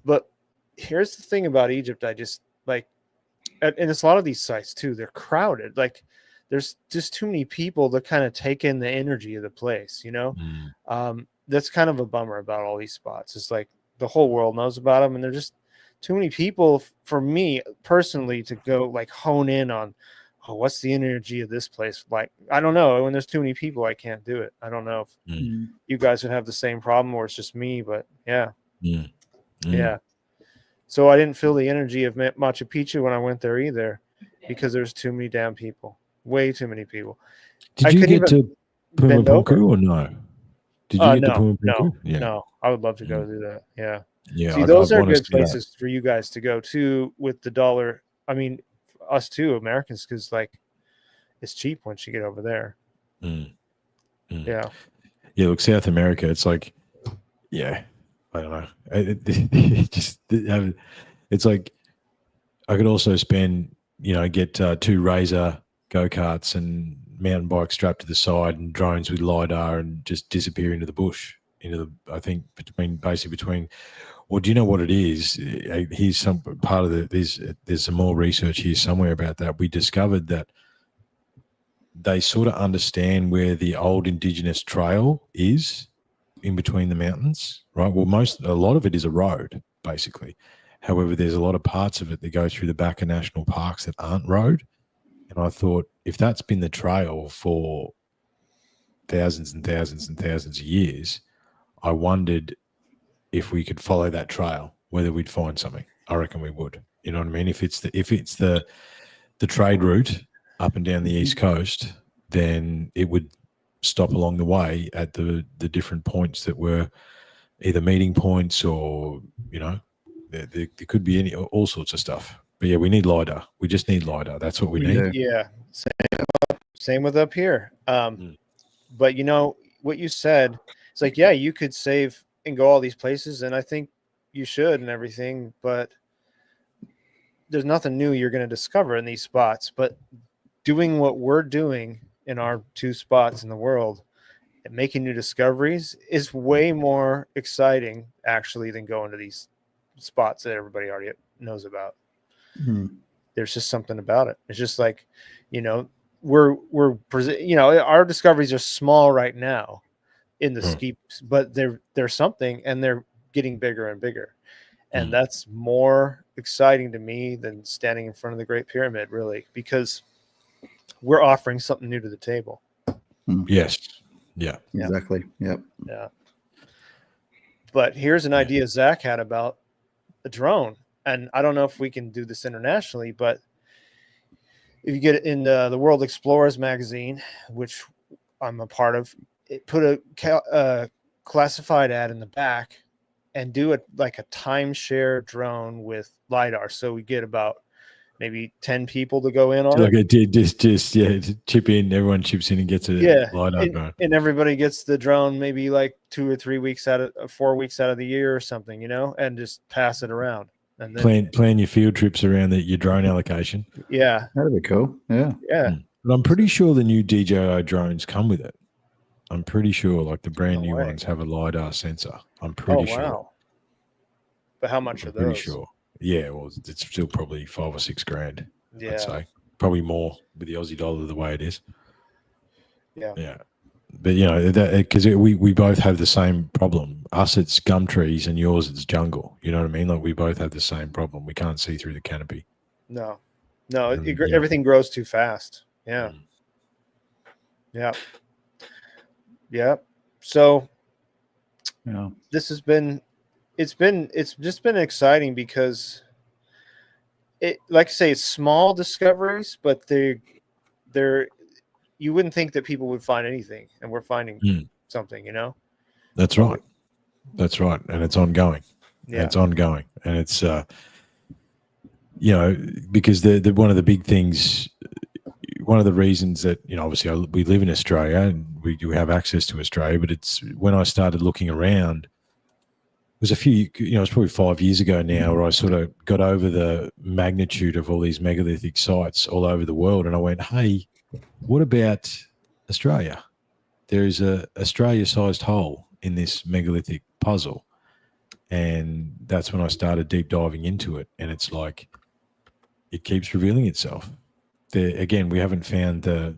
But here's the thing about Egypt. I just like, and it's a lot of these sites too, they're crowded. Like there's just too many people to kind of take in the energy of the place, you know? That's kind of a bummer about all these spots. It's like the whole world knows about them, and they're just too many people for me personally to go like hone in on, oh, what's the energy of this place? Like, I don't know. When there's too many people, I can't do it. I don't know if you guys would have the same problem or it's just me, but yeah. Yeah. So I didn't feel the energy of Machu Picchu when I went there either, because there's too many damn people, way too many people. Did I you couldn't get to bend over. Pumapunku or no? Did you get to Pumapunku? No. I would love to go do that. Yeah. Yeah. See, those are good places for you guys to go to with the dollar. I mean, us too, Americans, because like it's cheap once you get over there. Yeah. Yeah. Look, South America, it's like, yeah, I don't know. It's like I could also spend, get 2 Razor go-karts and mountain bikes strapped to the side and drones with LiDAR and just disappear into the bush. I think between. Well, do you know what it is? Here's some part of there's some more research here somewhere about that. We discovered that they sort of understand where the old indigenous trail is in between the mountains, right? Well, a lot of it is a road, basically. However, there's a lot of parts of it that go through the back of national parks that aren't road. And I thought, if that's been the trail for thousands and thousands and thousands of years, I wondered if we could follow that trail, whether we'd find something. I reckon we would. You know what I mean? If it's the trade route up and down the East Coast, then it would stop along the way at the different points that were either meeting points or, there could be all sorts of stuff. But yeah, we need LiDAR. We just need LiDAR. That's what we need. Yeah. Same with up here. But what you said, it's like, yeah, you could save and go all these places, and I think you should and everything, but there's nothing new you're going to discover in these spots. But doing what we're doing in our 2 spots in the world and making new discoveries is way more exciting actually than going to these spots that everybody already knows about. There's just something about it. It's just like, our discoveries are small right now in the ski, but they're something, and they're getting bigger and bigger. And that's more exciting to me than standing in front of the Great Pyramid, really, because we're offering something new to the table. Yes. Yeah. Exactly. Yep. Yeah. But here's an idea Zach had about a drone. And I don't know if we can do this internationally, but if you get it in the World Explorers magazine, which I'm a part of, it put a classified ad in the back and do it like a timeshare drone with LiDAR. So we get about maybe 10 people to go in on like it. Just chip in. Everyone chips in and gets a LiDAR drone. And everybody gets the drone maybe like 2 or 3 weeks 4 weeks out of the year or something, and just pass it around. And then plan your field trips around your drone allocation. Yeah. That'd be cool. Yeah. Yeah. But I'm pretty sure the new DJI drones come with it. I'm pretty sure, like the brand new ones have a LiDAR sensor. I'm pretty sure. Wow. But how much are those? Pretty sure. Yeah, well, it's still probably $5,000 or $6,000. Yeah. I'd say probably more with the Aussie dollar the way it is. Yeah. Yeah. But because we both have the same problem. Us, it's gum trees, and yours, it's jungle. You know what I mean? Like we both have the same problem. We can't see through the canopy. No, everything grows too fast. Yeah. Yeah. Yeah. So this has been, it's just been exciting because like I say, it's small discoveries, but they're, you wouldn't think that people would find anything, and we're finding something, That's right. That's right. And it's ongoing. Yeah. It's ongoing. And it's, because the one of the big things, one of the reasons that, obviously we live in Australia and we do have access to Australia, but it's when I started looking around, it was it's probably 5 years ago now, where I sort of got over the magnitude of all these megalithic sites all over the world. And I went, hey, what about Australia? There is a Australia-sized hole in this megalithic puzzle. And that's when I started deep diving into it. And it's like, it keeps revealing itself. Again, we haven't found the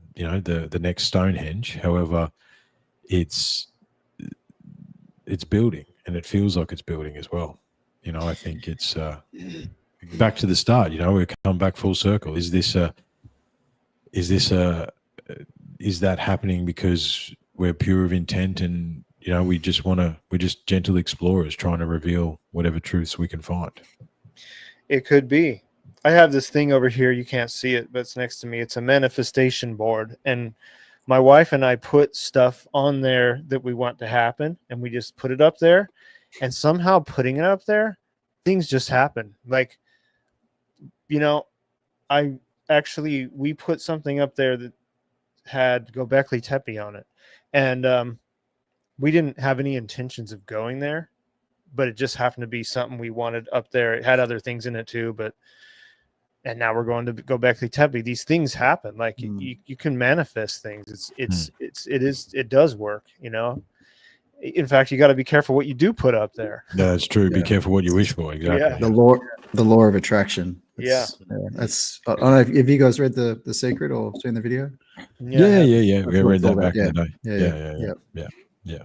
next Stonehenge. However, it's building, and it feels like it's building as well. I think it's back to the start. We come back full circle. Is that happening because we're pure of intent, and we're just gentle explorers trying to reveal whatever truths we can find? It could be. I have this thing over here. You can't see it, but it's next to me. It's a manifestation board. And my wife and I put stuff on there that we want to happen. And we just put it up there. And somehow putting it up there, things just happen. Like, we put something up there that had Göbekli Tepe on it. And we didn't have any intentions of going there, but it just happened to be something we wanted up there. It had other things in it too, and now we're going to Göbekli Tepe. These things happen. Like you can manifest things. It does work, In fact, you got to be careful what you do put up there. No, that's true. Be Yeah. careful what you wish for. Exactly. Yeah. The law of attraction. Yeah. That's. I don't know if you guys read the Secret or seen the video. Yeah. We That's what read it's that all back about. in the day. Yeah.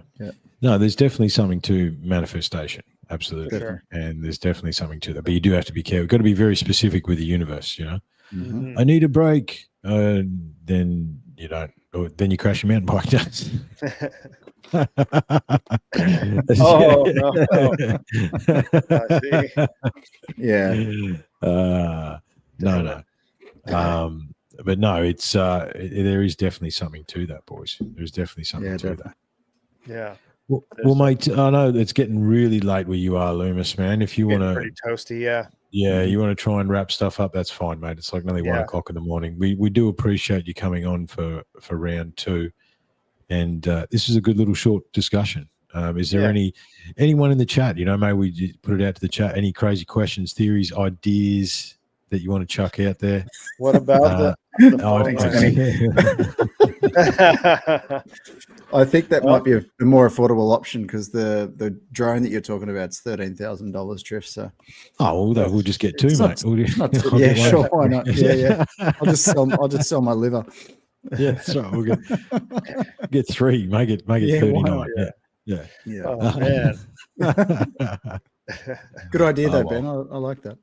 No, there's definitely something to manifestation. Absolutely. Sure. And there's definitely something to that. But you do have to be careful. You've got to be very specific with the universe, Mhm. I need a break. Then you don't. Or then you crash your mountain bike. Oh, no. I see. Yeah. No. But no, it's there is definitely something to that, boys. There's definitely something Yeah, to definitely. that. Yeah. Well, mate, I know it's getting really late where you are, Loomis, man. If you want Getting to, pretty toasty. Yeah. yeah, you want to try and wrap stuff up, that's fine, mate. It's like nearly 1 Yeah. o'clock in the morning. We do appreciate you coming on for round 2, and this is a good little short discussion. Is there anyone in the chat? Maybe we just put it out to the chat. Any crazy questions, theories, ideas that you want to chuck out there? What about the Oh, I think that Well- might be a more affordable option because the drone that you're talking about is $13,000 drift. So we'll just get 2, It's mate. not I'll yeah, get one. sure, why not? Yeah. I'll just sell my liver. Yeah, that's right. We'll get 3. Make it Yeah, why 39. not? Yeah. Yeah. Oh man. Good idea though, Oh, Ben. I like that.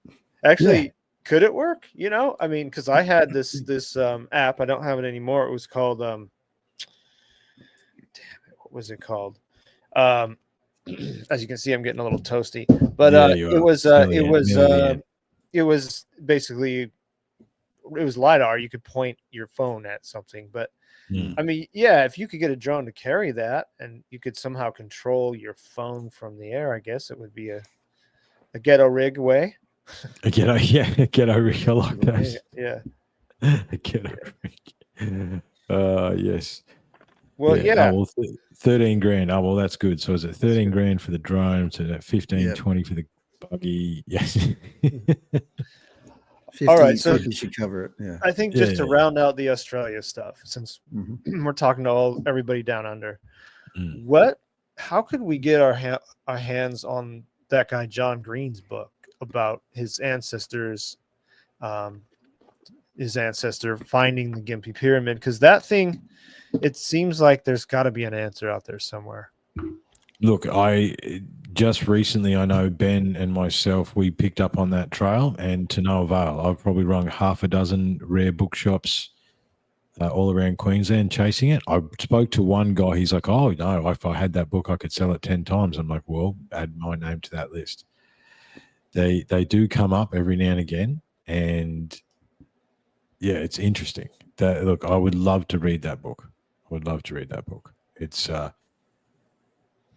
Actually, could it work? I mean, because I had this app. I don't have it anymore. It was called damn it, what was it called? As you can see, I'm getting a little toasty. But Yeah, you are. it was basically LiDAR. You could point your phone at something. But Mm. I mean, yeah, if you could get a drone to carry that and you could somehow control your phone from the air, I guess it would be a ghetto rig way. Ghetto rig. I like that. Yeah. Ghetto rig. Yes. Well, yeah. Oh, well, 13 grand. Oh, well, that's good. So is it 13 grand for the drone? So that 15, Yeah. 20 for the buggy? Yes. 50, All right, so- 50 should cover it. Yeah. I think just to Yeah. round out the Australia stuff, since Mhm. we're talking to everybody down under, Mm. how could we get our hands on that guy John Green's book about his ancestor finding the Gympie Pyramid? Because that thing, it seems like there's got to be an answer out there somewhere. Look, I just recently, I know Ben and myself, we picked up on that trail, and to no avail. I've probably rung half a dozen rare bookshops all around Queensland chasing it. I spoke to one guy. He's like, "Oh no, if I had that book, I could sell it 10 times." I'm like, "Well, add my name to that list." They do come up every now and again, and yeah, it's interesting. Look, I would love to read that book. It's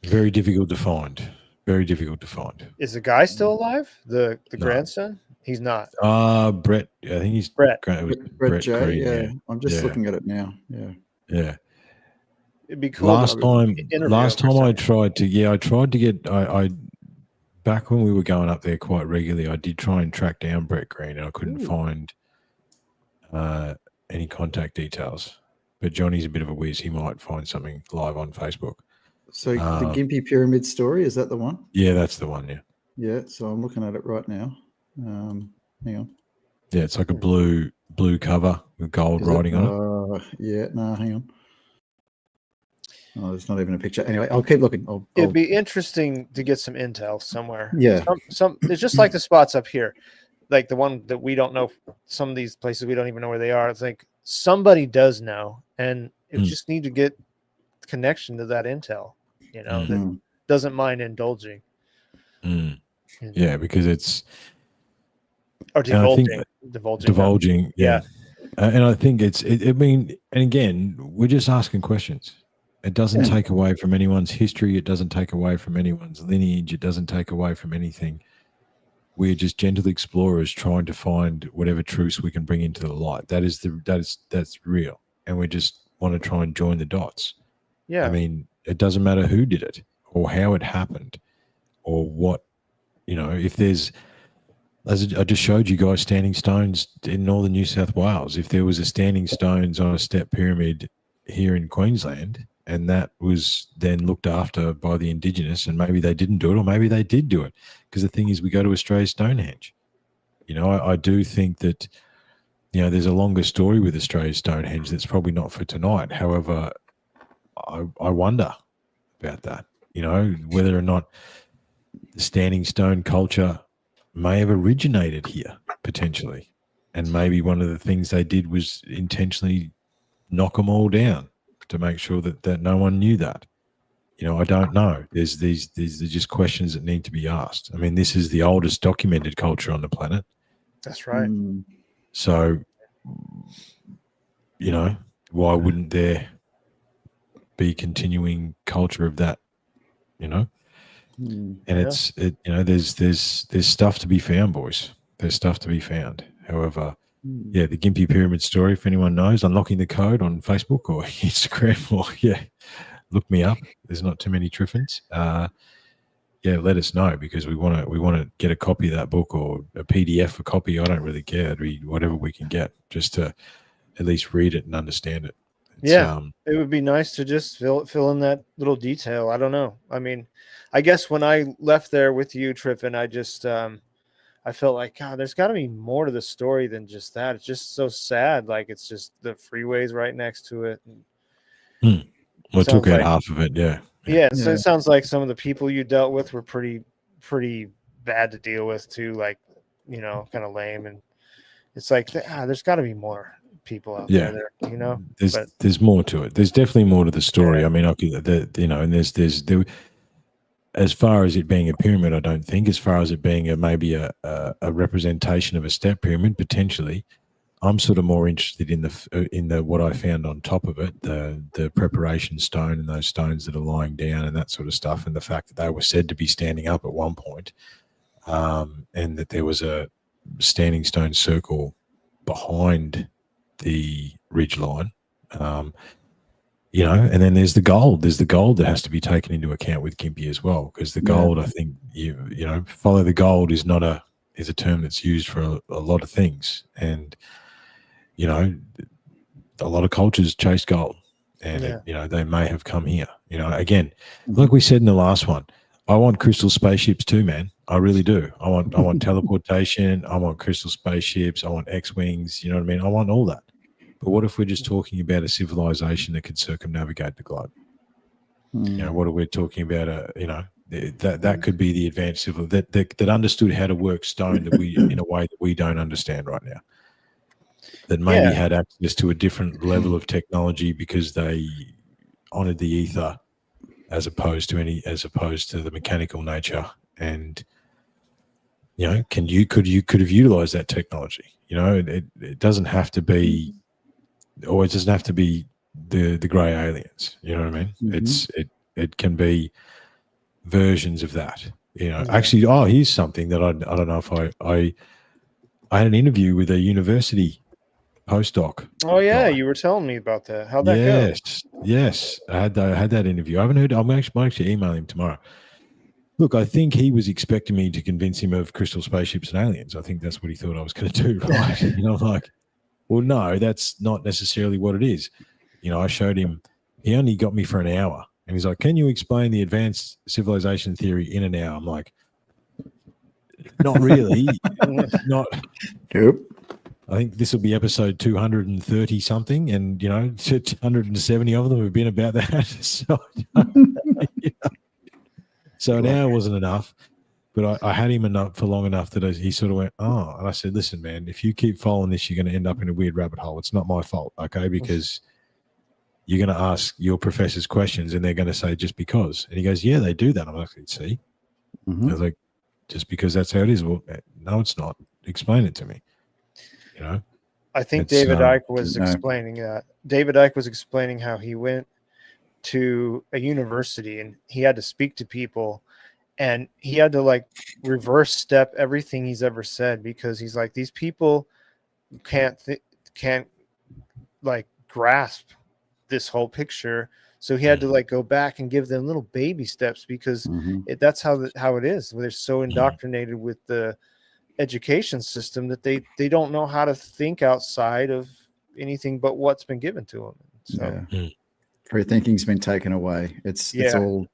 very difficult to find. Very difficult to find. Is the guy still alive? The No. grandson? He's not. Brett. I think he's Brett. It was Brett J. Green, Yeah. I'm just Yeah. looking at it now. Yeah. yeah. It'd be cool. Last to time interview him I or something. tried to get. I back when we were going up there quite regularly, I did try and track down Brett Green, and I couldn't find any contact details. But Johnny's a bit of a whiz. He might find something live on Facebook. So the Gympie Pyramid story, is that the one? Yeah, that's the one. Yeah. Yeah. So I'm looking at it right now. Hang on. Yeah, it's like a blue cover with gold Is it? writing on it. Yeah. No, hang on. Oh, there's not even a picture. Anyway, I'll keep looking. It'd be interesting to get some intel somewhere. Yeah. Some it's just like the spots up here, like the one that we don't know. Some of these places we don't even know where they are. It's like somebody does know, and it just need to get connection to that intel. That Mhm. doesn't mind indulging. Mm. in- Yeah, because it's Or And I think divulging. divulging, Yeah. and I think I mean, and again, we're just asking questions. It doesn't Yeah. take away from anyone's history. It doesn't take away from anyone's lineage. It doesn't take away from anything. We're just gentle explorers trying to find whatever truths we can bring into the light. That's real, and we just want to try and join the dots. Yeah. I mean, it doesn't matter who did it or how it happened or what, if there's, as I just showed you guys, standing stones in northern New South Wales. If there was a standing stones on a step pyramid here in Queensland, and that was then looked after by the Indigenous, and maybe they didn't do it, or maybe they did do it. Because the thing is, we go to Australia's Stonehenge. I do think that, there's a longer story with Australia's Stonehenge that's probably not for tonight. However, I wonder about that, whether or not the standing stone culture may have originated here potentially. And maybe one of the things they did was intentionally knock them all down to make sure that no one knew that. I don't know. There's just questions that need to be asked. I mean, this is the oldest documented culture on the planet. That's right. So, why wouldn't there be continuing culture of that, And it's there's stuff to be found, boys. There's stuff to be found. However, the Gympie Pyramid story, if anyone knows, unlocking the code on Facebook or Instagram, or look me up. There's not too many Triffins. Let us know, because we want to get a copy of that book, or a PDF, a copy. I don't really care. It'd be whatever we can get, just to at least read it and understand it. It would be nice to just fill in that little detail. I don't know. I mean, I guess when I left there with you, Triffin, I just I felt like, God, there's got to be more to the story than just that. It's just so sad. Like, it's just the freeways right next to it. Well, it took out half of it. Yeah. So it sounds like some of the people you dealt with were pretty bad to deal with too. Like, kind of lame. And it's like, there's got to be more people out there. There's more to it. There's definitely more to the story. I mean, and there's as far as it being a pyramid, I don't think. As far as it being maybe a representation of a step pyramid, potentially, I'm sort of more interested in the what I found on top of it, the preparation stone and those stones that are lying down and that sort of stuff, and the fact that they were said to be standing up at one point, and that there was a standing stone circle behind the ridge line. And then there's the gold. There's the gold that has to be taken into account with Gympie as well, because the gold, I think, follow the gold is a term that's used for a lot of things, and a lot of cultures chase gold, and they may have come here. Again, like we said in the last one, I want crystal spaceships too, man. I really do. I want teleportation. I want crystal spaceships. I want X-wings. You know what I mean? I want all that. But what if we're just talking about a civilization that could circumnavigate the globe? What are we talking about? That could be the advanced civil that understood how to work stone that we in a way that we don't understand right now. That maybe had access to a different level of technology because they honored the ether as opposed to the mechanical nature. And could have utilized that technology. It doesn't have to be. Or it doesn't have to be the grey aliens. You know what I mean? Mm-hmm. It can be versions of that. Actually, here's something that I don't know if I had an interview with a university postdoc. Oh yeah, you were telling me about that. How'd that go? Yes, I had that interview. I haven't heard. I might actually email him tomorrow. Look, I think he was expecting me to convince him of crystal spaceships and aliens. I think that's what he thought I was going to do. Right? I'm like, well, no, that's not necessarily what it is. I showed him, he only got me for an hour. And he's like, can you explain the advanced civilization theory in an hour? I'm like, not really. Not. Nope. I think this will be episode 230 something. And, 270 of them have been about that. So an hour wasn't enough. But I had him enough for long enough that he sort of went, oh. And I said, listen, man, if you keep following this, you're going to end up in a weird rabbit hole. It's not my fault, okay? Because you're going to ask your professors questions and they're going to say, just because. And he goes, yeah, they do that. I'm like, see? I was like, just because that's how it is? Well, no, it's not. explain it to me. You know, I think It's, David Icke was didn't know. explaining that. David Icke was explaining how he went to a university and he had to speak to people, and he had to like reverse step everything he's ever said, because he's like, these people can't like grasp this whole picture. So he had to like go back and give them little baby steps, because Mhm. that's how it is. They're so indoctrinated with the education system that they don't know how to think outside of anything but what's been given to them. So Yeah. Free thinking's been taken away. It's Yeah. all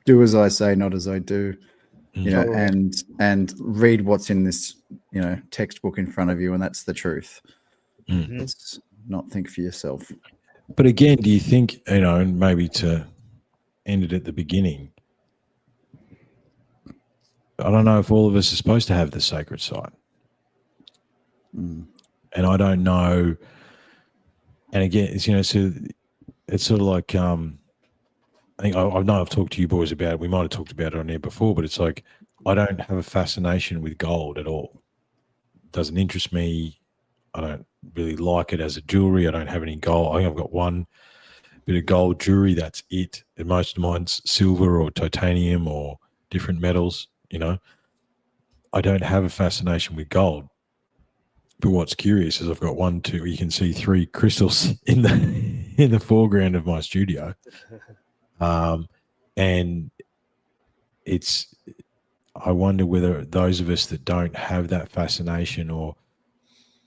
do as I say, not as I do. You know, Totally. and read what's in this, you know, textbook in front of you, and that's the truth. Mhm. It's not think for yourself. But again, do you think, you know, and maybe to end it at the beginning, I don't know if all of us are supposed to have the sacred site. Mm. And I don't know. And again, it's, you know, so it's sort of like, I think I know I've talked to you boys about it. We might have talked about it on there before, but it's like, I don't have a fascination with gold at all. It doesn't interest me. I don't really like it as a jewelry. I don't have any gold. I think I've got one bit of gold jewelry. That's it. And most of mine's silver or titanium or different metals. You know, I don't have a fascination with gold. But what's curious is I've got one, two. You can see 3 crystals in the foreground of my studio, and it's. I wonder whether those of us that don't have that fascination or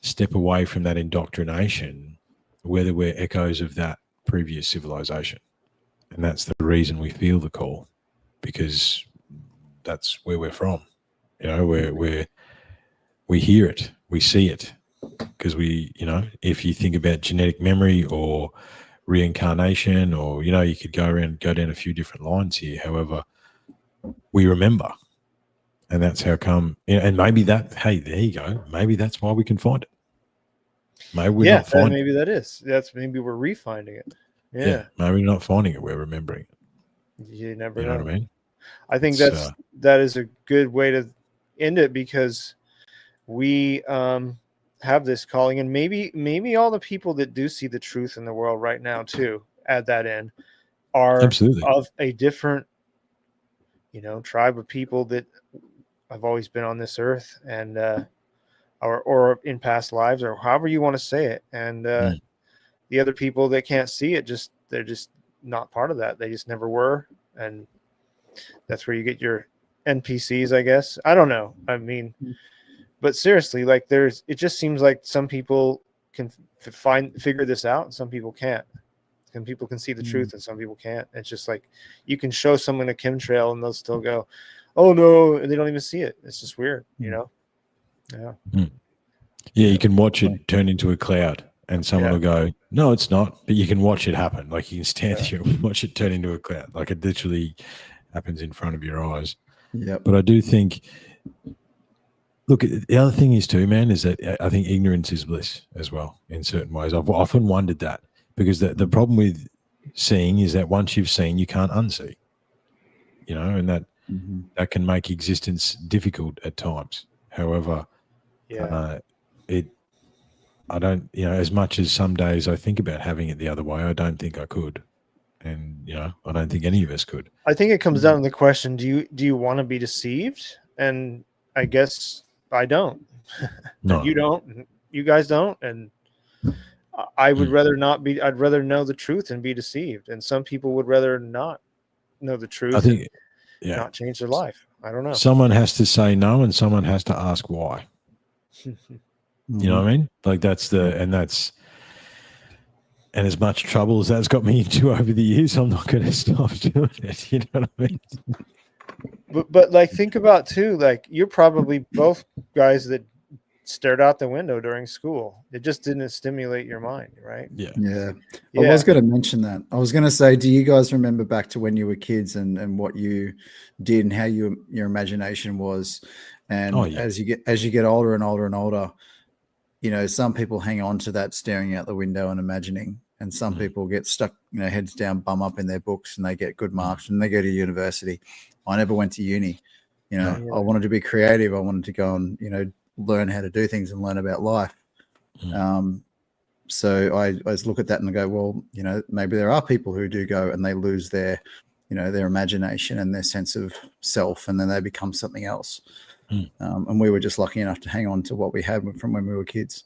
step away from that indoctrination, whether we're echoes of that previous civilization. And that's the reason we feel the call, because that's where we're from. You know, we hear it, we see it, because we, you know, if you think about genetic memory or reincarnation, or, you know, you could go down a few different lines here. However, we remember. And that's how come, and maybe that, hey, there you go. Maybe that's why we can find it. Maybe we're not finding maybe that is. That's maybe we're refinding it. it. Yeah. Maybe we're not finding it. We're remembering it. You never You know what I mean? I think It's, that is a good way to end it, because we have this calling, and maybe all the people that do see the truth in the world right now too, at that end, are Absolutely. of a different, you know, tribe of people that have always been on this earth, and or in past lives, or however you want to say it. And the other people that can't see it, they're just not part of that. They just never were. And that's where you get your NPCs, I guess. I don't know. I mean, but seriously, like it just seems like some people can figure this out and some people can't. And people can see the truth and some people can't. It's just like you can show someone a chemtrail and they'll still go, oh no, and they don't even see it. It's just weird, you know? Yeah. Yeah, you can watch it turn into a cloud, and someone will go, no, it's not. But you can watch it happen. Like you can stand here and watch it turn into a cloud. Like it literally happens in front of your eyes. Yeah. But I do think, look, the other thing is too, man, is that I think ignorance is bliss as well in certain ways. I've often wondered that, because the problem with seeing is that once you've seen, you can't unsee, you know, and that can make existence difficult at times. However, I don't, you know, as much as some days I think about having it the other way, I don't think I could. And, you know, I don't think any of us could. I think it comes down to the question, do you want to be deceived? And I guess I don't. No. You don't. You guys don't. And I would rather not be. I'd rather know the truth and be deceived. And some people would rather not know the truth. I think, and not change their life. I don't know. Someone has to say no, and someone has to ask why. You know what I mean? Like and as much trouble as that's got me into over the years, I'm not going to stop doing it. You know what I mean? But like, think about too, like you're probably both guys that stared out the window during school. It just didn't stimulate your mind, right? Yeah. I was going to mention that. I was going to say, do you guys remember back to when you were kids and what you did and how your imagination was? And as you get older and older and older, you know, some people hang on to that staring out the window and imagining, and some people get stuck, you know, heads down, bum up in their books, and they get good marks and they go to university. I never went to uni. You know, I wanted to be creative. I wanted to go and, you know, learn how to do things and learn about life. Mm. So I always look at that and I go, well, maybe there are people who do go and they lose their, their imagination and their sense of self, and then they become something else. Mm. And we were just lucky enough to hang on to what we had from when we were kids.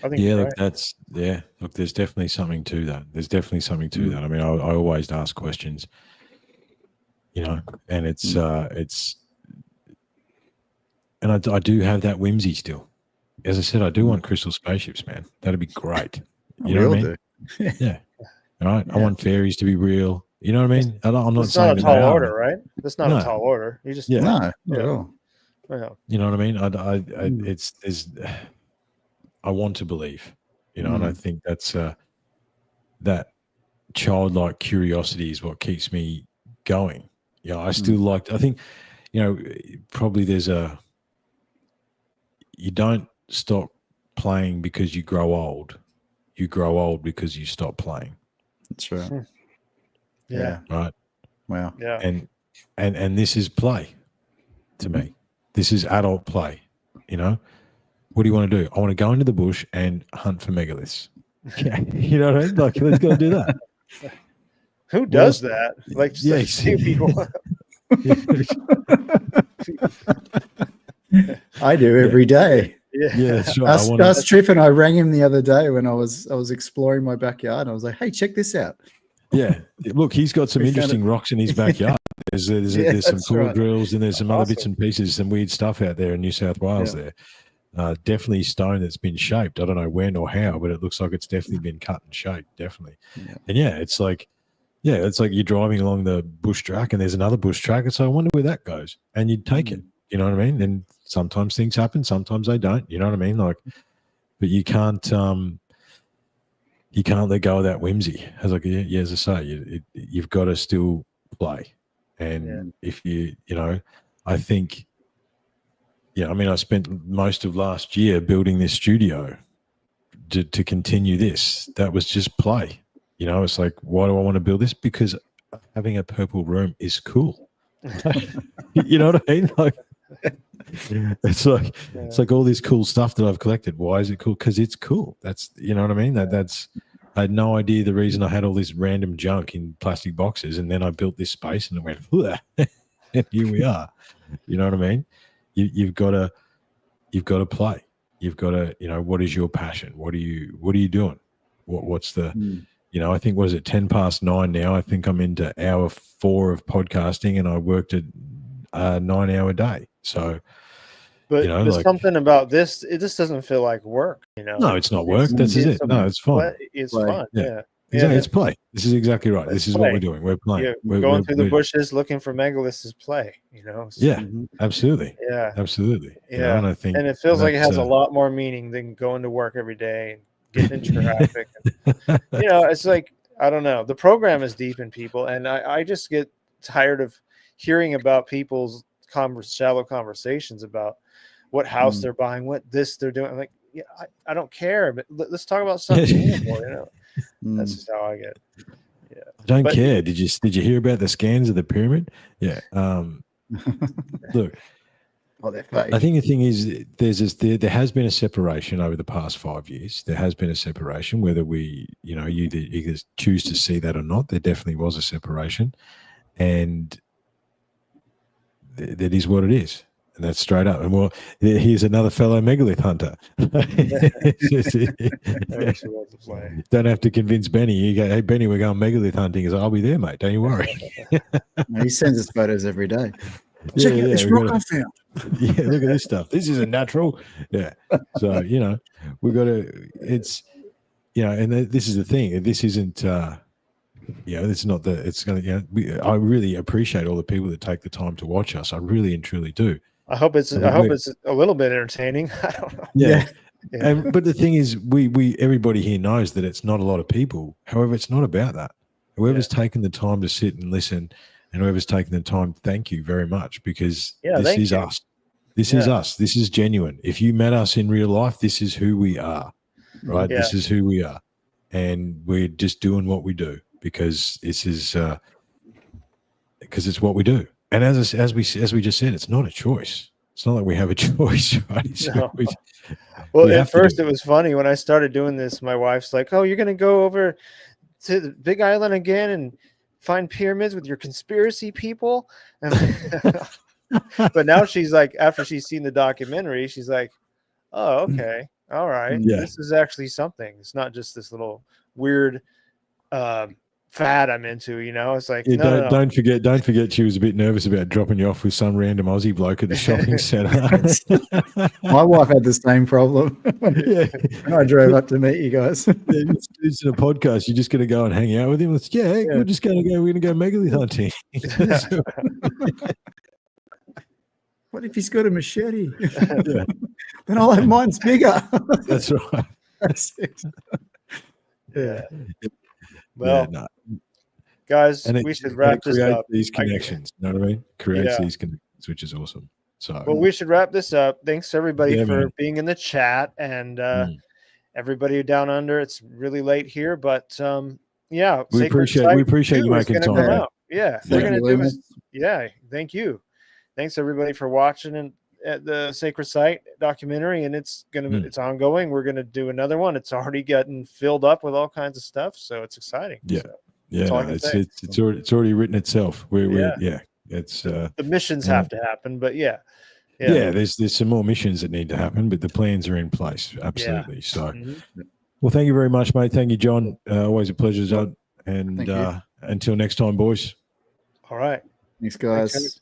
I think Yeah, you're look, right. that's Look, there's definitely something to that. There's definitely something to that. I mean, I always ask questions, and it's and I do have that whimsy still. As I said, I do want crystal spaceships, man. That'd be great. You We know all what I mean? do. Yeah. All right. I Yeah. want fairies to be real. You know what I mean? I'm not It's saying not a that tall they are, order, right? That's not No. a tall order. You just Yeah. No, not Yeah. at all. yeah. You know what I mean? I want to believe, and I think that's that childlike curiosity is what keeps me going. I still I think, probably you don't stop playing because you grow old. You grow old because you stop playing. That's right. Yeah. Right. Wow. Yeah. And this is play to me. This is adult play. What do you want to do? I want to go into the bush and hunt for megaliths. Yeah. You know what I mean? Like, let's go do that. Who does that? Like, just Yeah, a few people. I do every day. Yeah, that's right. Us Trip and I rang him the other day when I was exploring my backyard, and I was like, "Hey, check this out." Yeah, look, he's got some We found interesting rocks in his backyard. There's some that's cool right. drills, and there's some other bits Awesome. and pieces, some weird stuff out there in New South Wales. Yeah. There, definitely stone that's been shaped. I don't know when or how, but it looks like it's definitely been cut and shaped. Definitely, Yeah. and it's like you're driving along the bush track, and there's another bush track, and so I wonder where that goes, and you'd take it. You know what I mean? And sometimes things happen, sometimes they don't. You know what I mean? Like, but you can't let go of that whimsy. As as I say, you've got to still play. And if I think, I mean, I spent most of last year building this studio to continue this. That was just play. It's like, why do I want to build this? Because having a purple room is cool. You know what I mean? Like, it's like all this cool stuff that I've collected. Why is it cool? Because it's cool. That's, you know what I mean? That's I had no idea the reason I had all this random junk in plastic boxes, and then I built this space and it went, and here we are. You know what I mean? You've got to play. You've got to, what is your passion? What are you doing? What's the I think, what is it, 9:10 now? I think I'm into hour 4 of podcasting, and I worked a 9-hour day. So, But there's something about this. This doesn't feel like work. No, it's not work. That's it. No, it's fun. It's fun. Yeah. Exactly. It's play. This is exactly right. This is what we're doing. We're playing. Yeah, we're going through the bushes looking for megaliths is play. So, yeah, absolutely. Yeah, absolutely. Yeah, and I think, and it feels like it has a lot more meaning than going to work every day and getting in traffic. And, it's like, I don't know. The program is deep in people, and I just get tired of hearing about people's shallow conversations about what house they're buying, what this they're doing. I'm like, I don't care, but let's talk about something more. That's just how I get. Yeah, I don't care. Did you hear about the scans of the pyramid? Yeah. Look, I think the thing is, there has been a separation over the past 5 years. There has been a separation, whether we, you either choose to see that or not. There definitely was a separation, and that is what it is. And that's straight up. And well, here's another fellow megalith hunter. Don't have to convince Benny. You go, hey, Benny, we're going megalith hunting. He's like, I'll be there, mate. Don't you worry. He sends us photos every day. Check out this rock I found. Yeah, look at this stuff. This isn't natural. Yeah. So, we got to, it's, and this is the thing. This isn't, it's not it's going to, I really appreciate all the people that take the time to watch us. I really and truly do. I hope it's a little bit entertaining. I don't know. Yeah. But the thing is, we everybody here knows that it's not a lot of people. However, it's not about that. Whoever's taken the time to sit and listen, and whoever's taken the time, thank you very much, because this is us. This is us. This is genuine. If you met us in real life, this is who we are, right? Yeah. This is who we are, and we're just doing what we do because this is because it's what we do. And as we just said, it's not a choice. It's not like we have a choice, right? So No. we- Well, we at have to do first it was funny when I started doing this. My wife's like, "Oh, you're gonna go over to the Big Island again and find pyramids with your conspiracy people?" And but now she's like, after she's seen the documentary, she's like, "Oh, okay, all right. Yeah. This is actually something. It's not just this little weird fad I'm into." It's like, Yeah, no, no. don't forget she was a bit nervous about dropping you off with some random Aussie bloke at the shopping centre. My wife had the same problem Yeah. when I drove up to meet you guys. It's in a podcast. You're just going to go and hang out with him. It's, Yeah. we're just going to go. We're going to go megalith hunting. So, What if he's got a machete? yeah, Then I'll have mine's bigger. that's right. That's it. Yeah. Yeah, Well, no. guys, And we it- should and wrap it this creates up. These connections. You know what I mean? Creates Yeah. these connections, which is awesome. So, Well, we should wrap this up. Thanks everybody Yeah, for man. being in the chat, and Mm. everybody down under. It's really late here, but yeah, we Sacred appreciate Site we appreciate you 2 is making gonna come time. out. Yeah, Yeah. we're gonna Thank you, do Loomis. Yeah, thank you. Thanks everybody for watching and at the Sacred Site documentary, and it's it's ongoing. We're gonna do another one. It's already gotten filled up with all kinds of stuff, so it's exciting. Yeah. So Yeah, That's all I no, can it's, say. it's already written itself. Yeah. It's the missions Yeah. have to happen, but yeah. there's some more missions that need to happen, but the plans are in place. Absolutely. So, Mhm. well, thank you very much, mate. Thank you, John. Always a pleasure, John. And Thank you. until next time, boys. All right. Thanks, Thanks, guys.